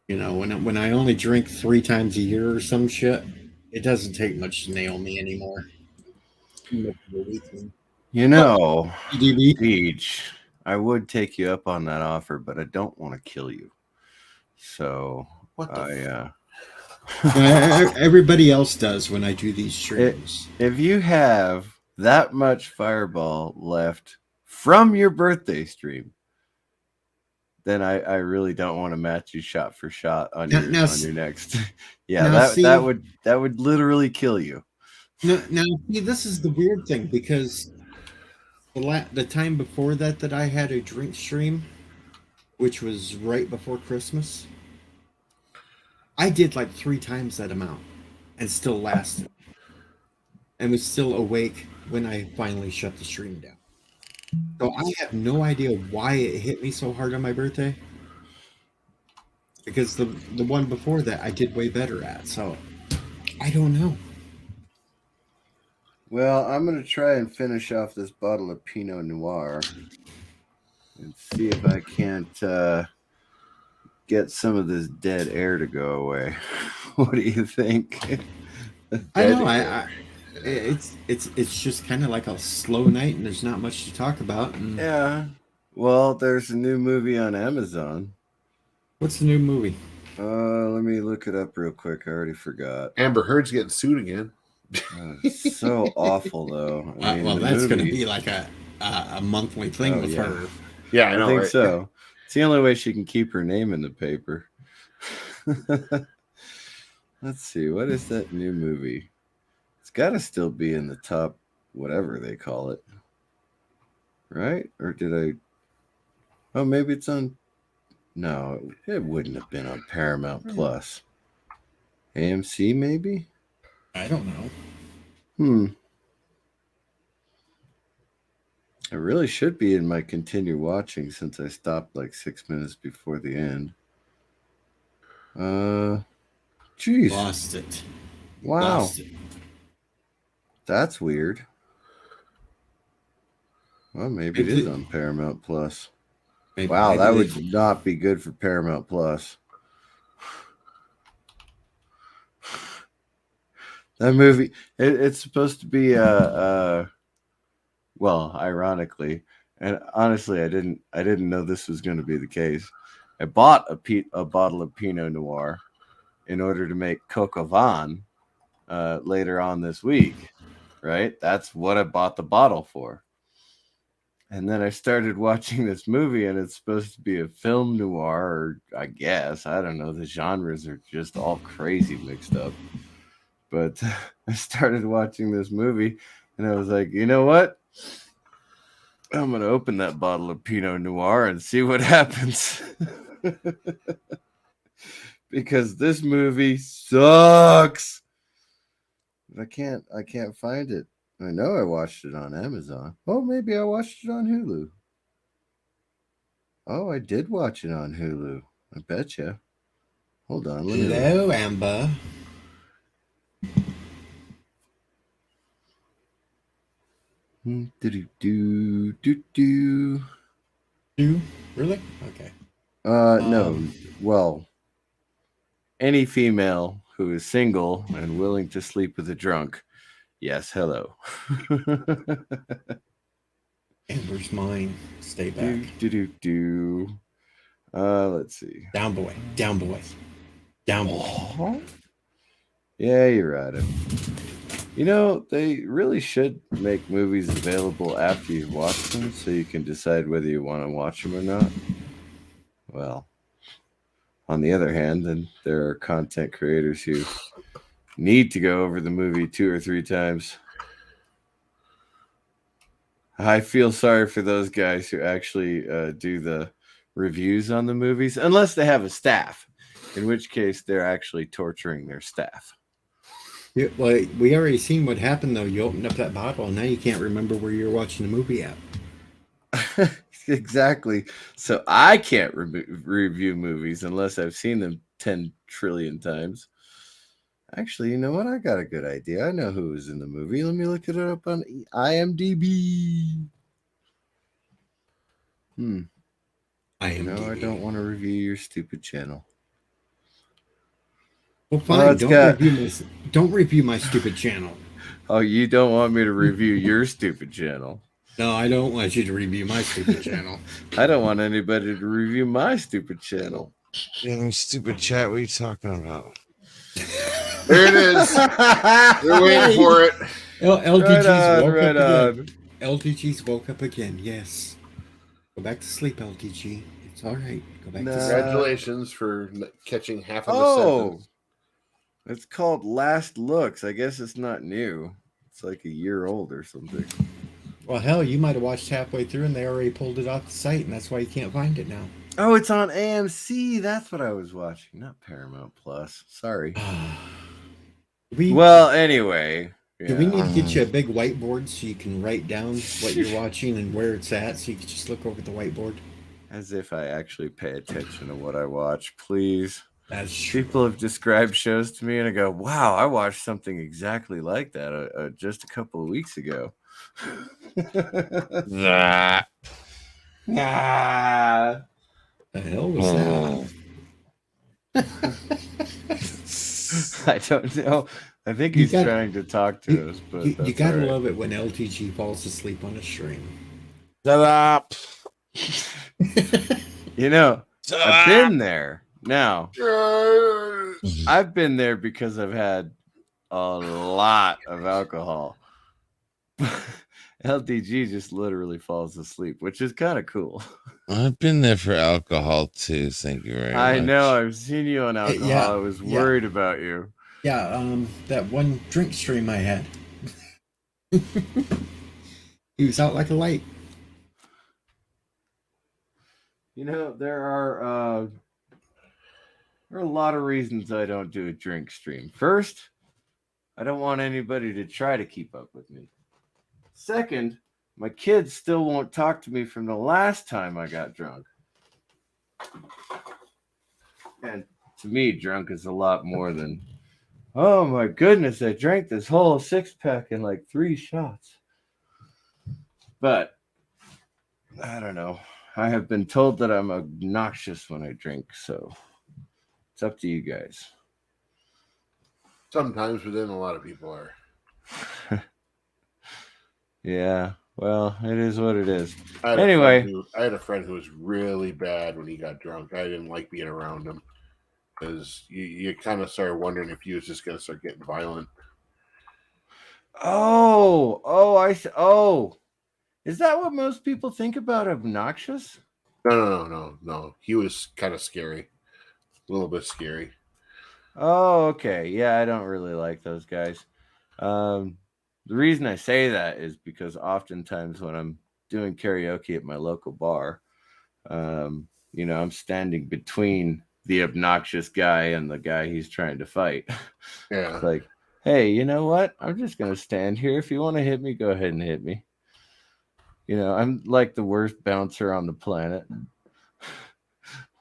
When I only drink 3 times a year or some shit, it doesn't take much to nail me anymore. EDB? Peach, I would take you up on that offer, but I don't want to kill you. So Everybody else does when I do these streams. If you have that much Fireball left from your birthday stream, then I really don't want to match you shot for shot on your next. Yeah, that would literally kill you. Now, see, this is the weird thing because the time before that I had a drink stream, which was right before Christmas, I did like 3 times that amount and still lasted and was still awake when I finally shut the stream down. So I have no idea why it hit me so hard on my birthday, because the one before that I did way better at. So I don't know. Well, I'm going to try and finish off this bottle of Pinot Noir and see if I can't get some of this dead air to go away. What do you think? I know. It's just kind of like a slow night, and there's not much to talk about. And yeah. Well, there's a new movie on Amazon. What's the new movie? Let me look it up real quick. I already forgot. Amber Heard's getting sued again. It's so awful, though. I mean, Well, the that's going to movie- be like a monthly thing Oh, with yeah. her. Yeah, I know, think right? so. It's the only way she can keep her name in the paper. Let's see. What is that new movie? It's got to still be in the top, whatever they call it. Right? Or did I? Oh, maybe it's on. No, it wouldn't have been on Paramount Plus. AMC, maybe? I don't know. It really should be in my continue watching since I stopped like 6 minutes before the end. Jeez. Lost it. Wow. Lost it. That's weird. Well, maybe it is on Paramount Plus. Wow, that would not be good for Paramount Plus. That movie, it's supposed to be well, ironically, and honestly, I didn't know this was going to be the case. I bought a bottle of Pinot Noir in order to make Coq au vin later on this week, right? That's what I bought the bottle for. And then I started watching this movie, and it's supposed to be a film noir, or I guess. I don't know. The genres are just all crazy mixed up. But I started watching this movie, and I was like, you know what? I'm going to open that bottle of Pinot Noir and see what happens. Because this movie sucks. But I can't find it. I know I watched it on Amazon. Oh, maybe I watched it on Hulu. Oh, I did watch it on Hulu. I betcha. Hold on. Hello, Amber. Do. Really? Okay. No. Well, any female who is single and willing to sleep with a drunk. Yes, hello. Amber's mine. Stay back. Let's see. Down boy. Down boy. Down boy. Yeah, you're right. You know, they really should make movies available after you've watched them so you can decide whether you want to watch them or not. Well, on the other hand, then there are content creators who need to go over the movie 2 or 3 times. I feel sorry for those guys who actually do the reviews on the movies, unless they have a staff, in which case they're actually torturing their staff. Yeah, well, we already seen what happened, though. You opened up that bottle, and now you can't remember where you're watching the movie at. Exactly. So I can't review movies unless I've seen them 10 trillion times. Actually, you know what? I got a good idea. I know who was in the movie. Let me look it up on IMDb. IMDb. No, I don't want to review your stupid channel. Well, fine. Don't review my stupid channel. Oh, you don't want me to review your stupid channel? No, I don't want you to review my stupid channel. I don't want anybody to review my stupid channel. Stupid chat. What are you talking about? There it is. They're waiting for it. LTG's woke up again. LTG's woke up again. Yes. Go back to sleep, LTG. It's all right. Go back to sleep. Congratulations for catching half of the sentence. It's called Last Looks. I guess it's not new. It's like a year old or something. Well, hell, you might have watched halfway through and they already pulled it off the site, and that's why you can't find it now. Oh, it's on AMC. That's what I was watching, not Paramount Plus. Sorry. Well, anyway. Do we need to get you a big whiteboard so you can write down what you're watching and where it's at so you can just look over the whiteboard? As if I actually pay attention to what I watch, please. That's true. People have described shows to me and I go, wow, I watched something exactly like that just a couple of weeks ago. That. The hell was that? I don't know. I think he's trying to talk to us, but you gotta love it when LTG falls asleep on a stream. Shut up. You know, I've been there. Now, I've been there because I've had a lot of alcohol. LDG just literally falls asleep, which is kind of cool. I've been there for alcohol too. Thank you very much. I know. I've seen you on alcohol. Yeah, I was yeah. worried about you. Yeah, that one drink stream I had. He was out like a light. You know, there are a lot of reasons I don't do a drink stream. First, I don't want anybody to try to keep up with me. Second, my kids still won't talk to me from the last time I got drunk. And to me, drunk is a lot more than, oh my goodness, I drank this whole 6-pack in like 3 shots. But I don't know. I have been told that I'm obnoxious when I drink, so it's up to you guys. Sometimes, but then a lot of people are. Yeah, well, it is what it is. I had a friend who was really bad when he got drunk. I didn't like being around him because you kind of started wondering if he was just going to start getting violent. Oh, is that what most people think about obnoxious? No. He was kind of scary, a little bit scary. Oh, okay. Yeah, I don't really like those guys. The reason I say that is because oftentimes when I'm doing karaoke at my local bar, I'm standing between the obnoxious guy and the guy he's trying to fight. Yeah. It's like, hey, you know what? I'm just going to stand here. If you want to hit me, go ahead and hit me. You know, I'm like the worst bouncer on the planet.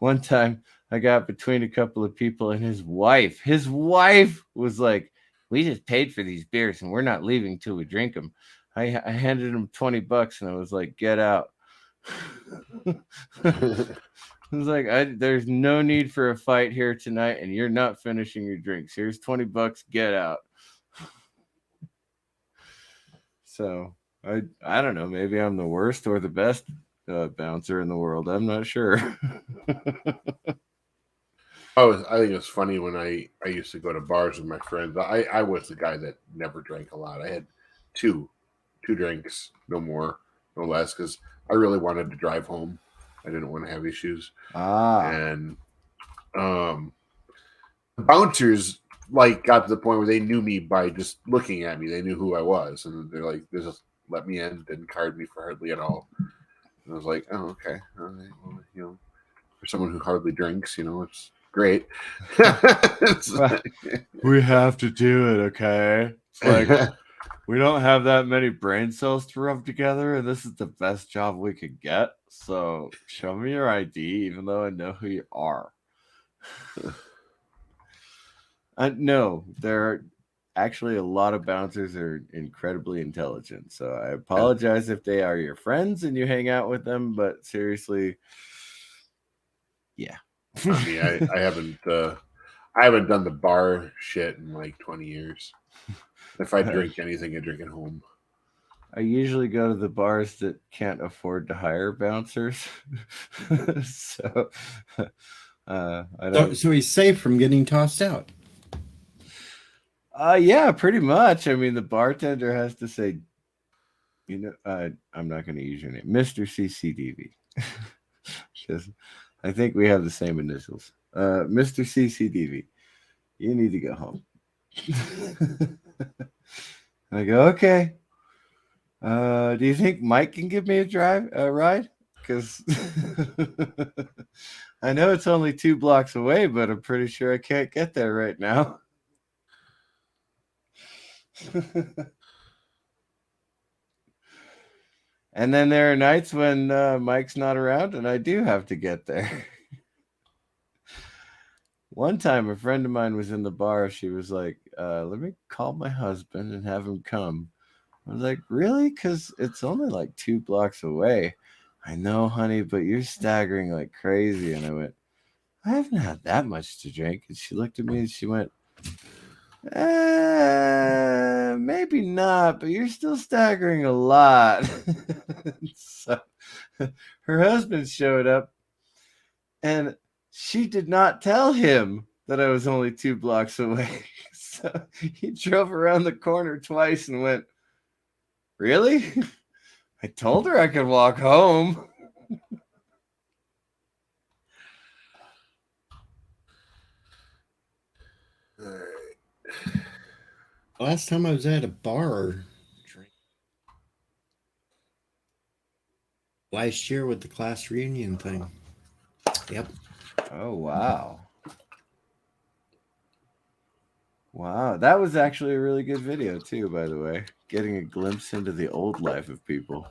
One time I got between a couple of people and his wife. His wife was like, we just paid for these beers and we're not leaving till we drink them. I handed him $20 and I was like, get out. I was like, there's no need for a fight here tonight and you're not finishing your drinks. Here's $20, get out. So I don't know, maybe I'm the worst or the best bouncer in the world. I'm not sure. I think it's funny when I used to go to bars with my friends. I was the guy that never drank a lot. I had two drinks, no more, no less, because I really wanted to drive home. I didn't want to have issues. And bouncers got to the point where they knew me by just looking at me. They knew who I was, and they're like, they just let me in, didn't card me for hardly at all. And I was like, oh, okay, all right. Well, for someone who hardly drinks, it's great. We have to do it, okay? It's like we don't have that many brain cells to rub together, and this is the best job we could get. So show me your ID, even though I know who you are. No, there are actually a lot of bouncers are incredibly intelligent. So I apologize if they are your friends and you hang out with them, but seriously, yeah. I mean, I haven't done the bar shit in like 20 years. If I drink anything, I drink at home. I usually go to the bars that can't afford to hire bouncers. So I don't. So he's safe from getting tossed out. Yeah, pretty much. I mean, the bartender has to say, I'm not going to use your name, Mr. CCDV. Because I think we have the same initials. Mr. CCDV, you need to go home. I go, okay. Do you think Mike can give me a ride? Because I know it's only 2 blocks away, but I'm pretty sure I can't get there right now. And then there are nights when Mike's not around and I do have to get there. One time a friend of mine was in the bar. She was like, let me call my husband and have him come. I was like, really? Because it's only like 2 blocks away. I know, honey, but you're staggering like crazy. And I went, I haven't had that much to drink. And she looked at me and she went, maybe not, but you're still staggering a lot. So her husband showed up and She did not tell him that I was only 2 blocks away. So he drove around the corner twice and went, "Really? I told her I could walk home." All right. Last time I was at a bar last year with the class reunion thing. Yep. Oh, wow. Wow. That was actually a really good video, too, by the way. Getting a glimpse into the old life of people.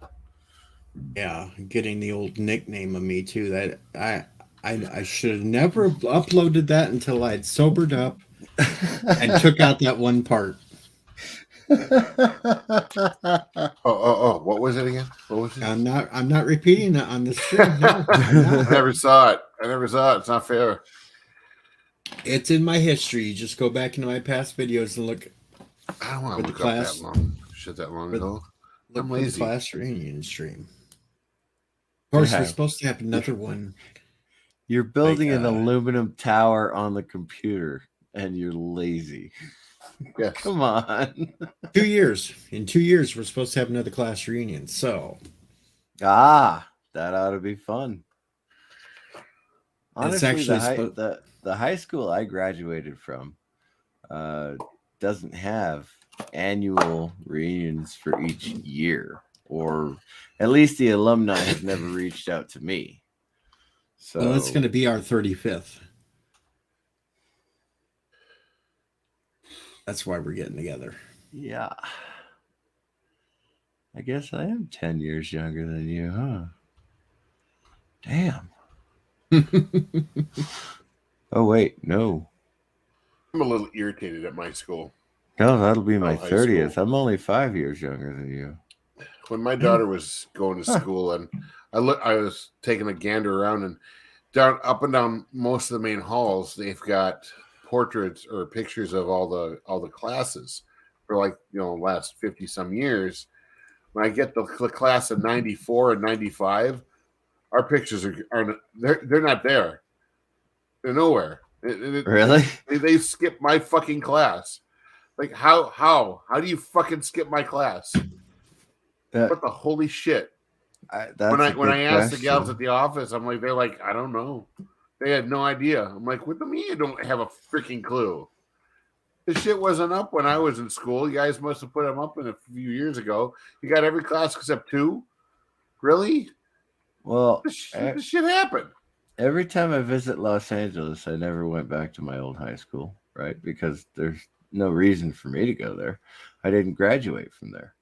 Yeah, getting the old nickname of me too. That I should have never uploaded that until I'd sobered up and took out that one part. Oh, what was it again? What was it? I'm not repeating it on the stream. No, I'm I not. never saw it. It's not fair. It's in my history. You just go back into my past videos and look. I don't want With to the look up class- that long. Shit, that long with- ago. Look I'm for the lazy. class reunion stream. Of course, Yeah. we're supposed to have another one. You're building Like, an aluminum tower on the computer, and you're lazy. Yes. Come on. 2 years. In 2 years, we're supposed to have another class reunion. So That ought to be fun. It's Honestly, actually the high school I graduated from doesn't have annual reunions for each year, or at least the alumni have never reached out to me. So well, it's going to be our 35th. That's why we're getting together. yeah. I guess I am 10 years younger than you, huh? Damn. Oh, wait, no. I'm a little irritated at my school. No, that'll be my high 30th. school. I'm only 5 years younger than you. When my daughter was going to school, and I was taking a gander around, and up and down most of the main halls, they've got portraits or pictures of all the classes for, like, last 50 some years. When I get the class of 94 and 95, our pictures are they're not there. They're nowhere. Really? They skipped my fucking class. Like, how do you fucking skip my class? What the holy shit? When I asked the gals at the office, they're like, I don't know. They had no idea. I'm like, what do you mean you don't have a freaking clue? This shit wasn't up when I was in school. You guys must have put them up in a few years ago. You got every class except 2? Really? Well, This shit happened. every time I visit Los Angeles, I never went back to my old high school, right? Because there's no reason for me to go there. I didn't graduate from there.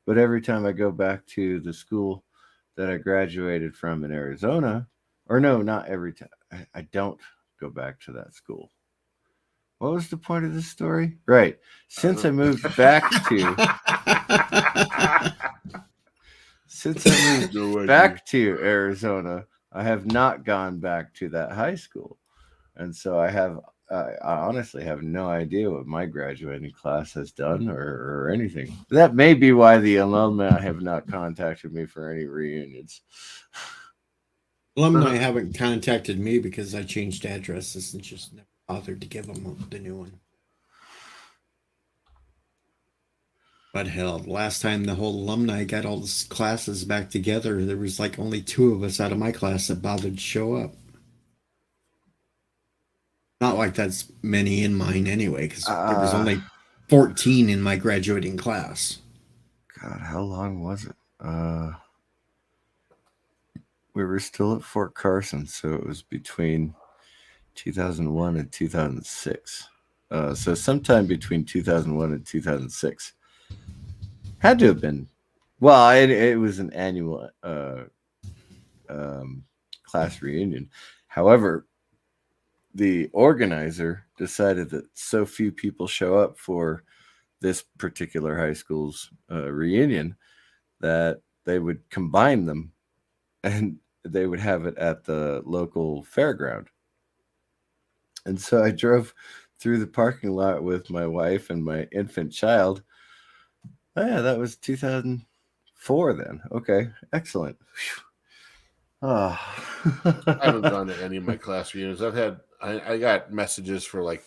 But every time I go back to the school that I graduated from in Arizona, or no, not every time. I don't go back to that school. What was the point of this story? Right. Since I moved back to Arizona, I have not gone back to that high school. And so I honestly have no idea what my graduating class has done or anything. That may be why the alumni have not contacted me for any reunions. Alumni haven't contacted me because I changed addresses and just never bothered to give them the new one. But hell, last time the whole alumni got all the classes back together, there was like only 2 of us out of my class that bothered to show up. Not like that's many in mine anyway, because there was only 14 in my graduating class. God, how long was it? We were still at Fort Carson, so it was between 2001 and 2006. So sometime between 2001 and 2006. Had to have been. Well, it was an annual class reunion. However, the organizer decided that so few people show up for this particular high school's reunion that they would combine them and they would have it at the local fairground. And so I drove through the parking lot with my wife and my infant child. Oh, yeah, that was 2004 then. Okay, excellent. Whew. I haven't gone to any of my class reunions. I got messages for like,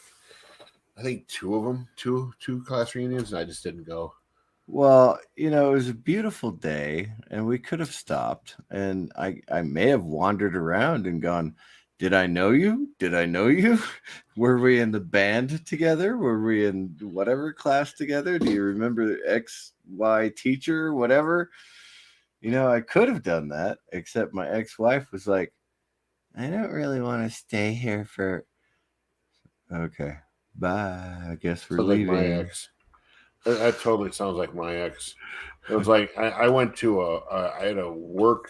I think 2 of them, two class reunions, and I just didn't go. Well, it was a beautiful day, and we could have stopped, and I may have wandered around and gone, did I know you? Did I know you? Were we in the band together? Were we in whatever class together? Do you remember XY teacher, whatever? I could have done that, except my ex-wife was like, I don't really want to stay here for. Okay, bye. I guess we're Sounds like leaving. my ex. That totally sounds like my ex. It was like I went to I had a work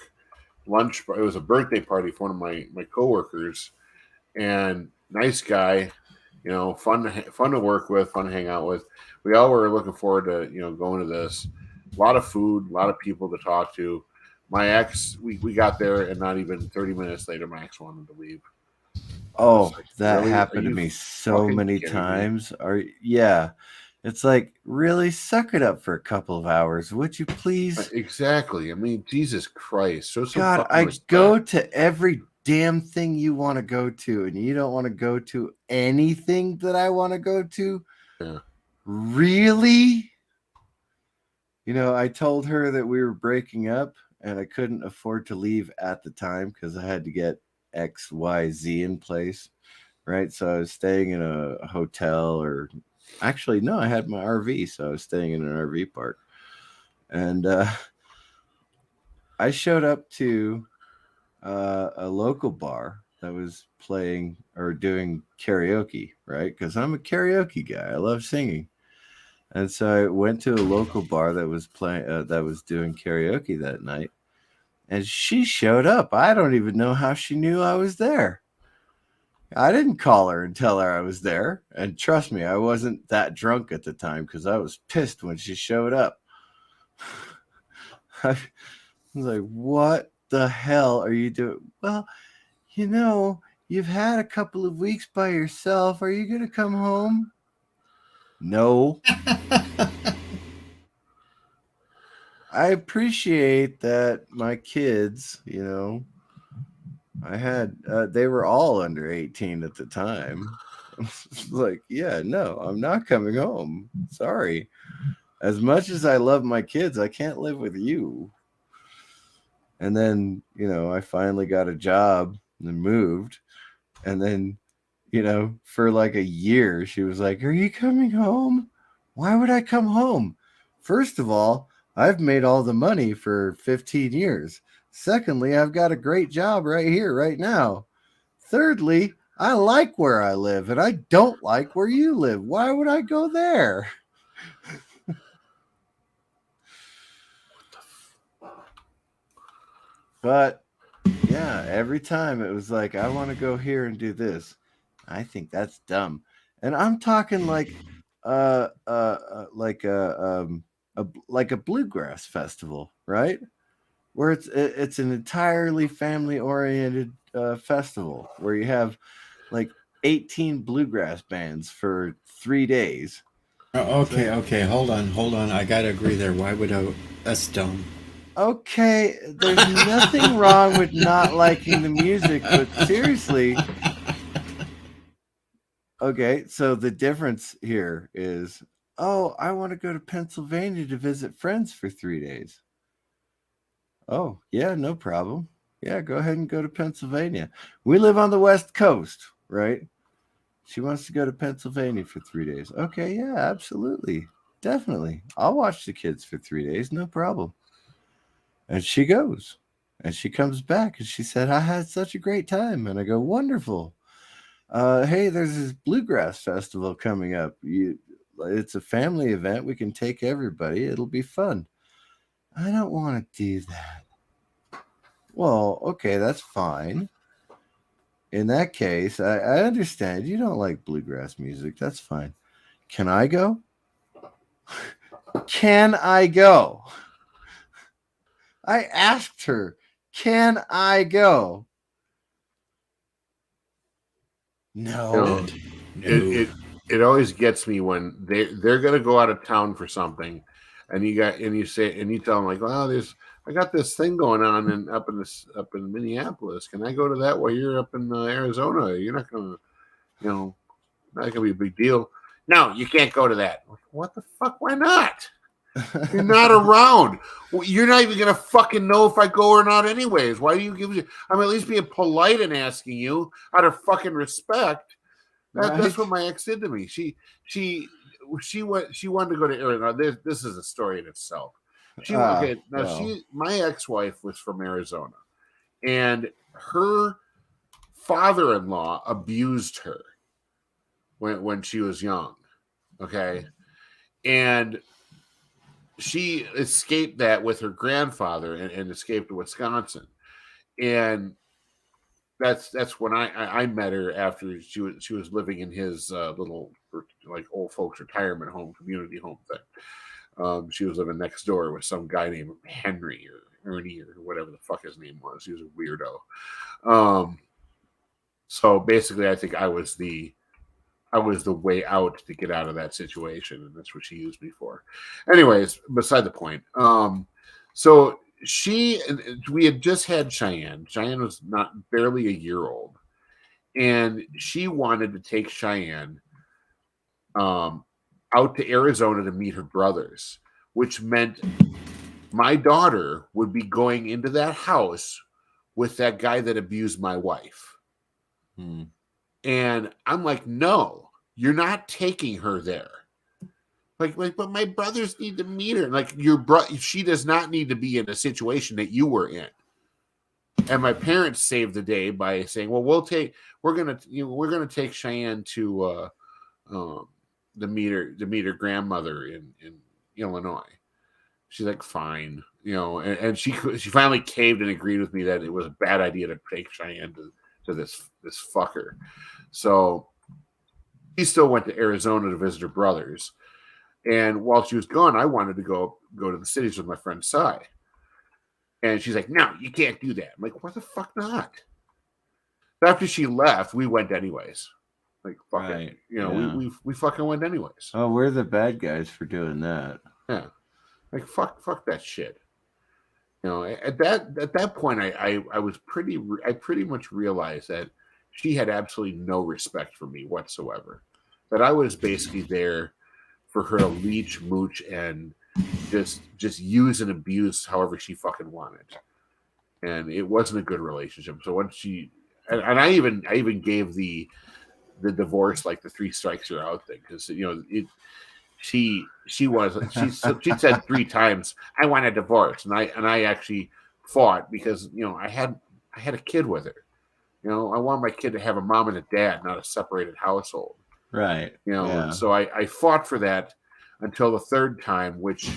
lunch. It was a birthday party for one of my coworkers, and nice guy, fun to work with, fun to hang out with. We all were looking forward to going to this. A lot of food, a lot of people to talk to. My ex, we got there, and not even 30 minutes later, my ex wanted to leave. Oh, like, that really? happened Are to you me so fucking many kidding me? times. Yeah. It's like, really suck it up for a couple of hours, would you please? Exactly. I mean, Jesus Christ. Show some God, fucking I respect. go to every damn thing you want to go to, and you don't want to go to anything that I want to go to? Yeah. Really? I told her that we were breaking up, and I couldn't afford to leave at the time because I had to get XYZ in place, right? So I was staying in a hotel, or actually, no, I had my RV, so I was staying in an RV park. And I showed up to a local bar that was playing or doing karaoke, right? Because I'm a karaoke guy. I love singing. And so I went to a local bar that was doing karaoke that night, and she showed up. I don't even know how she knew I was there. I didn't call her and tell her I was there. And trust me, I wasn't that drunk at the time because I was pissed when she showed up. I was like, what the hell are you doing? Well, you've had a couple of weeks by yourself. Are you going to come home? No. I appreciate that my kids, I had, they were all under 18 at the time. Like, yeah, no, I'm not coming home. Sorry. As much as I love my kids, I can't live with you. And then, I finally got a job and moved. And then, for like a year, she was like, are you coming home? Why would I come home? First of all, I've made all the money for 15 years. Secondly, I've got a great job right here, right now. Thirdly, I like where I live, and I don't like where you live. Why would I go there? But yeah, every time it was like, I want to go here and do this. I think that's dumb. And I'm talking like like a bluegrass festival, right? Where it's an entirely family oriented festival where you have like 18 bluegrass bands for 3 days. Okay. Hold on. I gotta agree there. Why would that's dumb? Okay, there's nothing wrong with not liking the music, but seriously. Okay, so the difference here is, I want to go to Pennsylvania to visit friends for 3 days. Oh, yeah, no problem. Yeah, go ahead and go to Pennsylvania. We live on the West Coast, right? She wants to go to Pennsylvania for 3 days. Okay, yeah, absolutely. Definitely. I'll watch the kids for 3 days, no problem. And she goes, and she comes back, and she said, I had such a great time. And I go, wonderful. Hey, there's this bluegrass festival coming up. It's a family event. We can take everybody. It'll be fun. I don't want to do that. Well, okay, that's fine. In that case, I understand you don't like bluegrass music. That's fine. Can I go? Can I go? I asked her, can I go? No. It always gets me when they're gonna go out of town for something, and you tell them like, well, there's I got this thing going on up in Minneapolis. Can I go to that while you're up in Arizona? You're not gonna, not gonna be a big deal. No, you can't go to that. What the fuck? Why not? You're not around. You're not even gonna fucking know if I go or not, anyways. Why do you give me? I'm at least being polite and asking you out of fucking respect. That's what my ex did to me. She wanted to go to Arizona. This is a story in itself. My ex-wife was from Arizona, and her father-in-law abused her when she was young. Okay, and she escaped that with her grandfather and escaped to Wisconsin, and that's when I met her after she was living in his little like old folks retirement home, community home thing. She was living next door with some guy named Henry or Ernie or whatever the fuck his name was. He was a weirdo. So basically, I think I was the way out to get out of that situation, and that's what she used me for. Anyways, beside the point. So we had just had Cheyenne. Cheyenne was barely a year old, and she wanted to take Cheyenne out to Arizona to meet her brothers, which meant my daughter would be going into that house with that guy that abused my wife. And I'm like, no, you're not taking her there. Like, but my brothers need to meet her. Like, she does not need to be in a situation that you were in. And my parents saved the day by saying, well, we're gonna take Cheyenne to meet her grandmother in Illinois. She's like, fine, and she finally caved and agreed with me that it was a bad idea to take Cheyenne to this fucker. So she still went to Arizona to visit her brothers. And while she was gone, I wanted to go to the cities with my friend Cy. And she's like, no, you can't do that. I'm like, what the fuck not? After she left, we went anyways. Like, fuck it. We fucking went anyways. Oh, we're the bad guys for doing that. Yeah. Like, fuck that shit. At that point, I pretty much realized that she had absolutely no respect for me whatsoever. That I was basically there for her to leech, mooch, and just use and abuse however she fucking wanted. And it wasn't a good relationship. So once and I even gave the divorce like the 3 strikes you're out thing, because she said 3 times, I want a divorce, and I actually fought because I had a kid with her. I want my kid to have a mom and a dad, not a separated household. Right. So I fought for that until the 3rd time, which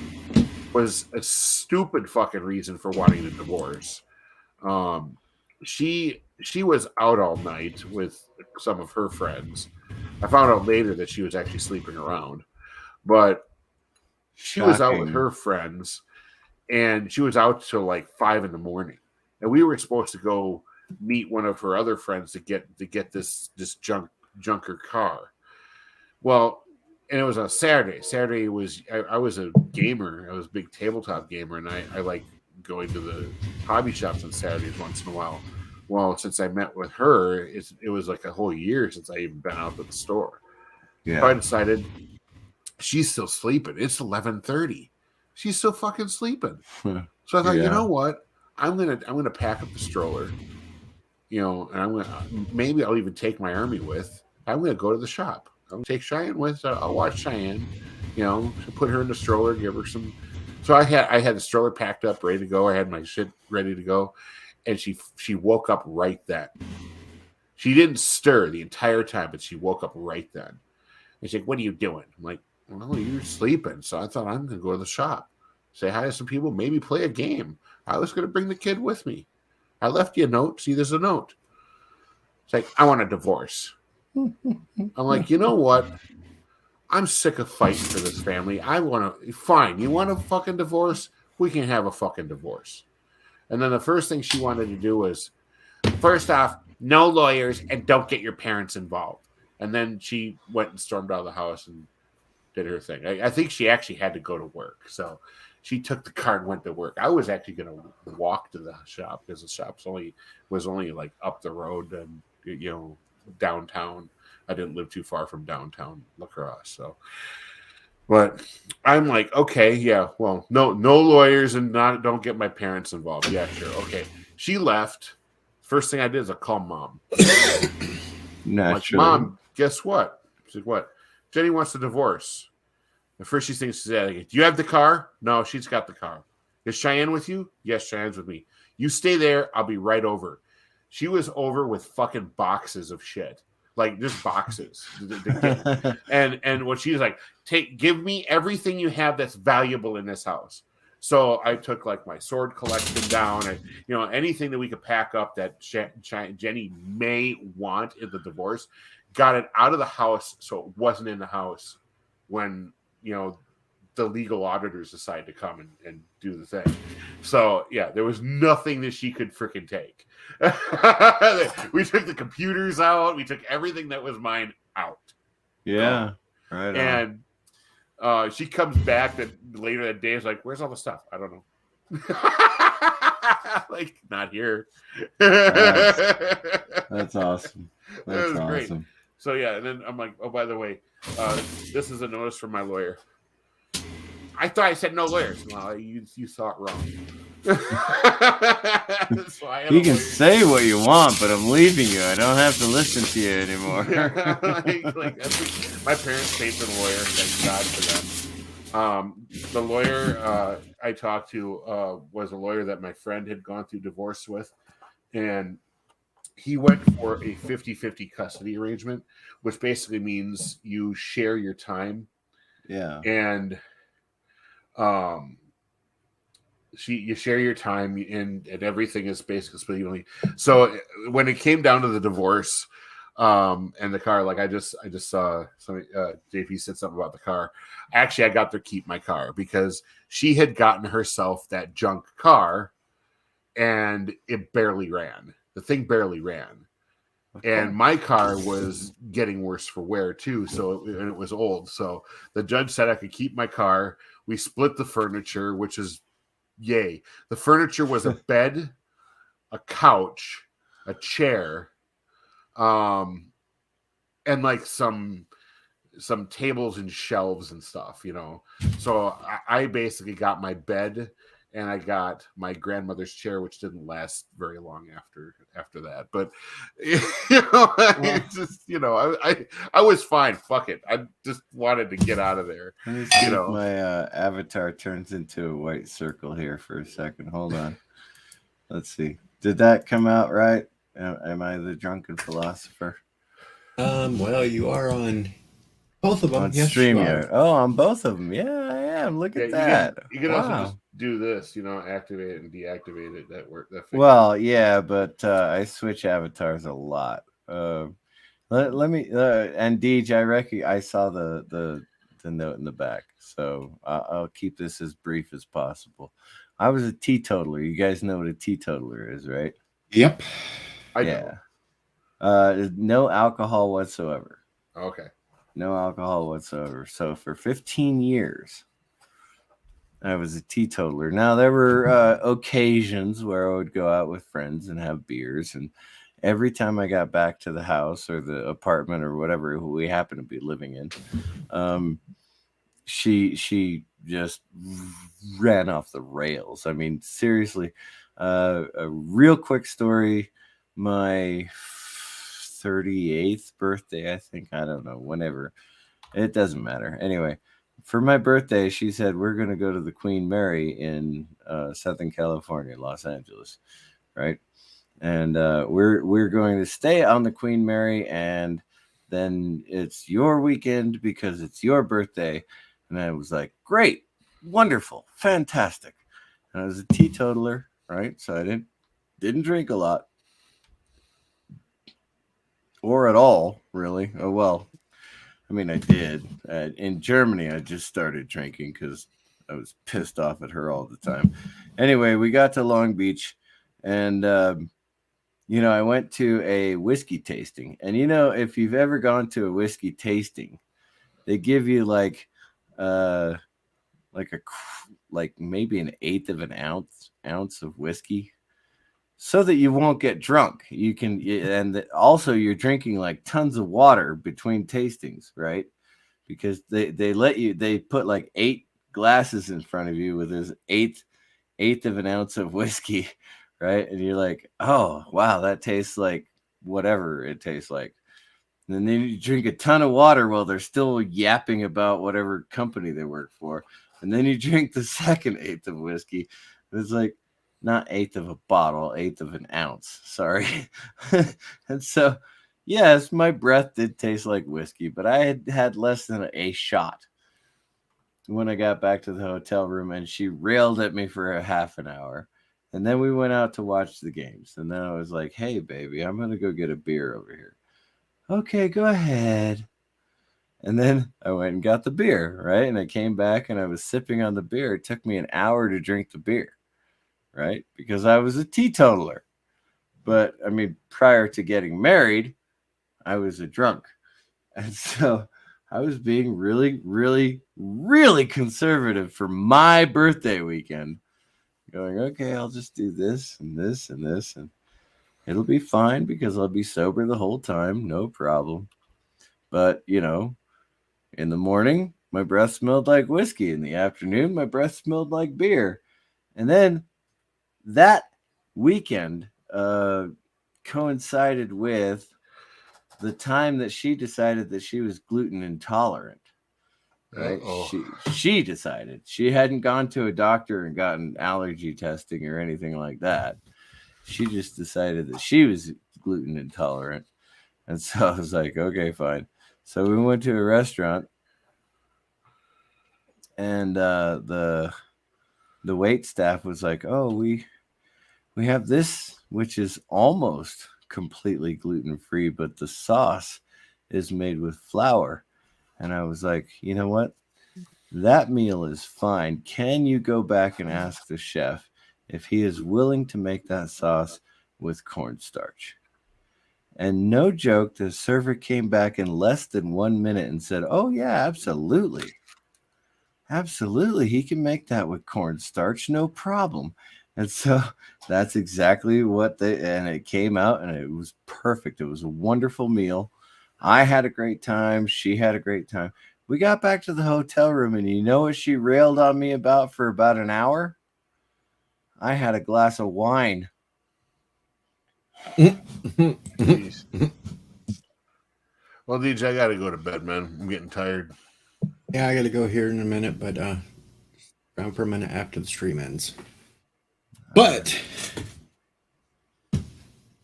was a stupid fucking reason for wanting a divorce. She was out all night with some of her friends. I found out later that she was actually sleeping around, but she was out with her friends, and she was out till like 5 a.m. And we were supposed to go meet one of her other friends to get this junker car. Well, and it was on Saturday. Saturday was I was a gamer. I was a big tabletop gamer, and I like going to the hobby shops on Saturdays once in a while. Well, since I met with her, it was like a whole year since I even been out to the store. Yeah. So I decided she's still sleeping. It's 11:30. She's still fucking sleeping. So I thought, you know what? I'm gonna pack up the stroller. And maybe I'll even take my army with. I'm gonna go to the shop. I'm gonna take Cheyenne with. I'll watch Cheyenne. Put her in the stroller, give her some. So I had the stroller packed up, ready to go. I had my shit ready to go, and she woke up right then. She didn't stir the entire time, but she woke up right then. And she's like, "What are you doing?" I'm like, "Well, you're sleeping." So I thought I'm gonna go to the shop, say hi to some people, maybe play a game. I was gonna bring the kid with me. I left you a note. See, there's a note. It's like, I want a divorce. I'm like, you know what? I'm sick of fighting for this family. Fine. You want a fucking divorce? We can have a fucking divorce. And then the first thing she wanted to do was, first off, no lawyers and don't get your parents involved. And then she went and stormed out of the house and did her thing. I think she actually had to go to work. So She took the car and went to work. I was actually going to walk to the shop because the shop's was only like up the road and downtown. I didn't live too far from downtown La Crosse, so. But I'm like, okay, yeah, well, no lawyers and don't get my parents involved. Yeah, sure, okay. She left. First thing I did is I called Mom. Like, Mom, guess what? She's like, what? Jenny wants a divorce. The first she thinks is, do you have the car? No, she's got the car. Is Cheyenne with you? Yes, Cheyenne's with me. You stay there. I'll be right over. She was over with fucking boxes of shit. Like, just boxes. And what she's like, give me everything you have that's valuable in this house. So I took like my sword collection down and, anything that we could pack up that Jenny may want in the divorce, got it out of the house so it wasn't in the house when, the legal auditors decided to come and do the thing. So, yeah, there was nothing that she could freaking take. We took the computers out. We took everything that was mine out. Yeah. Right. And she comes back later that day. Is like, where's all the stuff? I don't know. Like, not here. That's awesome. That's awesome. Great. So yeah, and then I'm like, oh, by the way, this is a notice from my lawyer. I thought I said no lawyers. Well, you saw it wrong. So you can say what you want, but I'm leaving you. I don't have to listen to you anymore. My parents paid for the lawyer. Thank God for them. The lawyer I talked to was a lawyer that my friend had gone through divorce with, and he went for a 50-50 custody arrangement, which basically means you share your time. Yeah. And you share your time and everything is basically split evenly. So when it came down to the divorce and the car, like I just saw somebody, JP said something about the car. Actually, I got to keep my car because she had gotten herself that junk car and it barely ran. The thing barely ran. And my car was getting worse for wear too, and it was old. So the judge said I could keep my car. We split the furniture, which is yay. The furniture was a bed, a couch, a chair, and like some tables and shelves and stuff, So I basically got my bed. And I got my grandmother's chair, which didn't last very long after that. But I was fine. Fuck it. I just wanted to get out of there. My avatar turns into a white circle here for a second. Hold on. Let's see. Did that come out right? Am I the drunken philosopher? Well, you are on both of them. On yes, StreamYard. Oh, on both of them. Yeah, I am. Look at that. You can also just do this, activate it and deactivate it. That work. Well, yeah, but I switch avatars a lot. Let me and Deej, I saw the note in the back, so I'll keep this as brief as possible. I was a teetotaler. You guys know what a teetotaler is, right? Yep. I know. No alcohol whatsoever. Okay. No alcohol whatsoever. So for 15 years, I was a teetotaler. Now, there were occasions where I would go out with friends and have beers. And every time I got back to the house or the apartment or whatever we happened to be living in, she just ran off the rails. I mean, seriously, a real quick story. My 38th birthday, I think. I don't know. Whenever. It doesn't matter. Anyway. For my birthday, she said, we're going to go to the Queen Mary in Southern California, Los Angeles, right? And we're going to stay on the Queen Mary, and then it's your weekend because it's your birthday. And I was like, great, wonderful, fantastic. And I was a teetotaler, right? So I didn't drink a lot. Or at all, really. Oh, well. I mean, I did. In Germany, I just started drinking because I was pissed off at her all the time. Anyway, we got to Long Beach, and, I went to a whiskey tasting. And, if you've ever gone to a whiskey tasting, they give you like a like maybe an eighth of an ounce of whiskey, so that you won't get drunk. You can, and also you're drinking like tons of water between tastings, right? Because they put like 8 glasses in front of you with this eighth of an ounce of whiskey, right? And you're like, oh wow, that tastes like whatever it tastes like. And then you drink a ton of water while they're still yapping about whatever company they work for. And then you drink the second eighth of whiskey. It's like not eighth of a bottle, eighth of an ounce. Sorry. And so, yes, my breath did taste like whiskey, but I had had less than a shot when I got back to the hotel room, and she railed at me for a half an hour. And then we went out to watch the games. And then I was like, hey, baby, I'm going to go get a beer over here. Okay, go ahead. And then I went and got the beer, right? And I came back and I was sipping on the beer. It took me an hour to drink the beer, right? Because I was a teetotaler. But I mean, prior to getting married, I was a drunk. And so I was being really, really, really conservative for my birthday weekend. Going, okay, I'll just do this and this and this, and it'll be fine because I'll be sober the whole time. No problem. But, you know, in the morning, my breath smelled like whiskey. In the afternoon, my breath smelled like beer. And then that weekend coincided with the time that she decided that she was gluten intolerant. Right? She decided. She hadn't gone to a doctor and gotten allergy testing or anything like that. She just decided that she was gluten intolerant. And so I was like, okay, fine. So we went to a restaurant, and the wait staff was like, oh, we have this, which is almost completely gluten-free, but the sauce is made with flour. And I was like, you know what? That meal is fine. Can you go back and ask the chef if he is willing to make that sauce with cornstarch? And no joke, the server came back in less than 1 minute and said, oh, yeah, absolutely. Absolutely. He can make that with cornstarch, no problem. And so that's exactly what and it came out, and it was perfect. It was a wonderful meal. I had a great time. She had a great time. We got back to the hotel room, and you know what she railed on me about for about an hour? I had a glass of wine. Jeez. Well, DJ, I gotta go to bed, man. I'm getting tired. Yeah, I gotta go here in a minute, but around for a minute after the stream ends. But I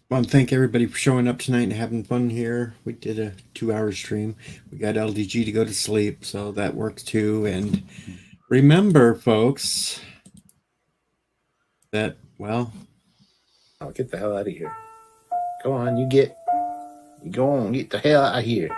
want to thank everybody for showing up tonight and having fun here. We did a 2-hour stream. We got LDG to go to sleep, so that works too. And remember, folks, that, well, I'll get the hell out of here. Go on, you go on, get the hell out of here.